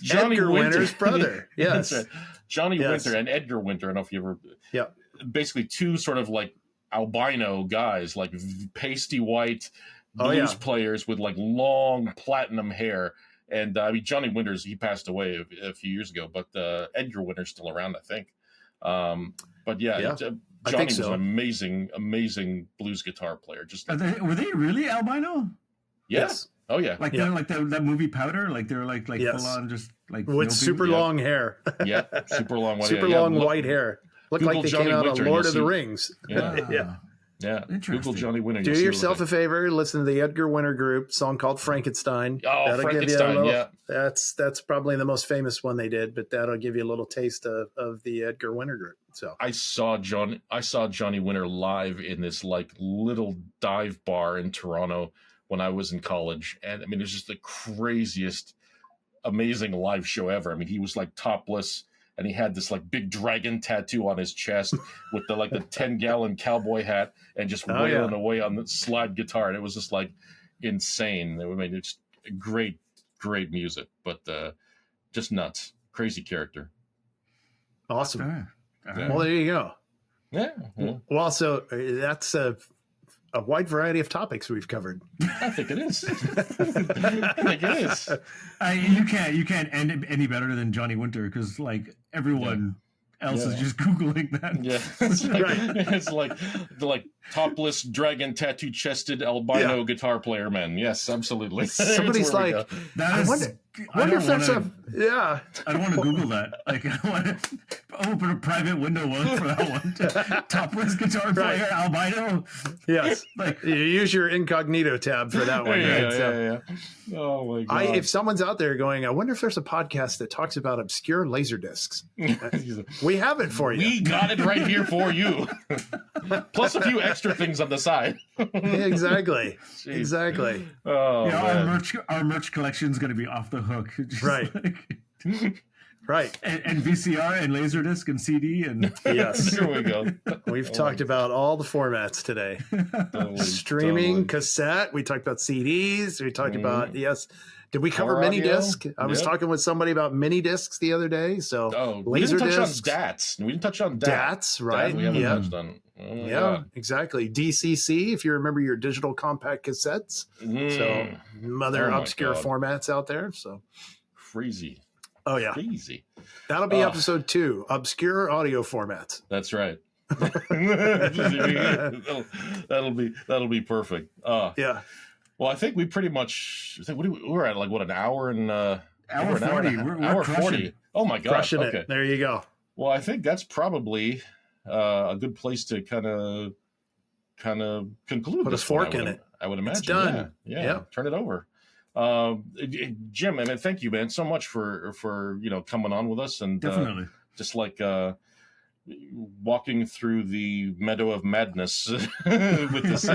Johnny Winter's brother. Yes, that's right. Johnny Winter and Edgar Winter. I don't know if you ever. Yeah. Basically, two sort of like albino guys, like pasty white blues players with like long platinum hair. And I mean, Johnny Winters, he passed away a few years ago, but Edgar Winter's still around, I think. But Johnny was an amazing blues guitar player. Just were they really albino? Yes. Oh yeah. Like they're like that movie Powder. Like they're like full on, just like with super long hair. Yeah, super long white. Super long white hair. Looked like they came out of Lord of the Rings. Yeah. Yeah, Google Johnny Winter. Do yourself a favor. Listen to the Edgar Winter Group song called Frankenstein. Oh, that'll Frankenstein! That's probably the most famous one they did, but that'll give you a little taste of the Edgar Winter Group. So I saw Johnny Winter live in this like little dive bar in Toronto when I was in college, and I mean, it was just the craziest, amazing live show ever. I mean, he was like topless. And he had this like big dragon tattoo on his chest with the 10-gallon cowboy hat and just wailing away on the slide guitar. And it was just like insane. I mean, it's great music, but just nuts. Crazy character. Awesome. Well, there you go. Yeah. Well, so that's a wide variety of topics we've covered. I think it is. You can't end it any better than Johnny Winter, because like everyone else is just Googling that. Yeah, it's like the topless dragon tattoo chested albino guitar player man. Yes, absolutely. Somebody's like, I wonder if there's I don't want to Google that. Like, I want to open a private window for that one. Topless guitar player, albino. Yes. Like, you use your incognito tab for that one. Yeah. Oh my god. If someone's out there going, I wonder if there's a podcast that talks about obscure laser discs. We have it for you. We got it right here for you. Plus a few extra things on the side. Exactly. Exactly. Oh, our merch collection is going to be off the hook. Right. Right. And VCR and Laserdisc and CD and yes. Here we go. We've talked about all the formats today. Streaming, cassette. We talked about CDs. We talked about Did we cover mini disc? I was talking with somebody about mini discs the other day. So laser discs. We didn't touch on DATs. Right? We haven't touched on. Exactly. DCC, if you remember your digital compact cassettes. So other obscure formats out there. So crazy. Oh yeah, crazy. That'll be episode 2, obscure audio formats. That's right. that'll be perfect. Yeah. Well, I think we pretty much. We're at like an hour and hour 40. We're 40. Oh my god, crushing it. There you go. Well, I think that's probably a good place to kind of conclude. Put a fork in it. I would imagine. It's done. Yeah. Turn it over. Jim, I mean, thank you, man, so much for coming on with us and definitely just like walking through the meadow of madness with this.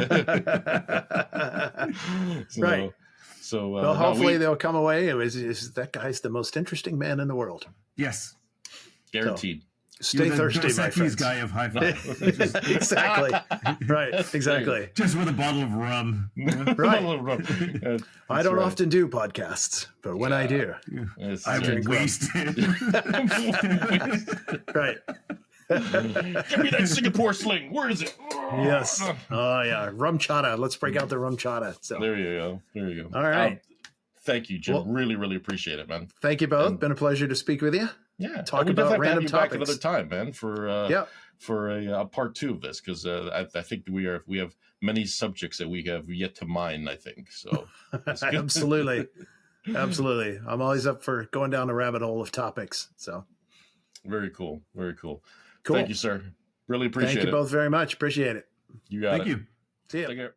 Right. So well, hopefully they'll come away. That guy's the most interesting man in the world. Yes, guaranteed. Stay thirsty, my friends. Guy of hi-fi. Exactly. Right. Exactly. Just with a bottle of rum. Right. I don't often do podcasts, but when I do, I drink wasted. Right. Give me that Singapore sling. Where is it? Yes. Oh yeah, rum chata. Let's break out the rum chata. So there you go. All right. Thank you, Jim. Well, really appreciate it, man. Thank you both. Been a pleasure to speak with you. Yeah, talk about random topics. Back another time, man, for a part 2 of this, because I think we have many subjects that we have yet to mine. I think so. Absolutely. I'm always up for going down a rabbit hole of topics. So very cool. Thank you, sir. Really appreciate it. Thank you both very much. Appreciate it. You got it. Thank you. See ya. Take care.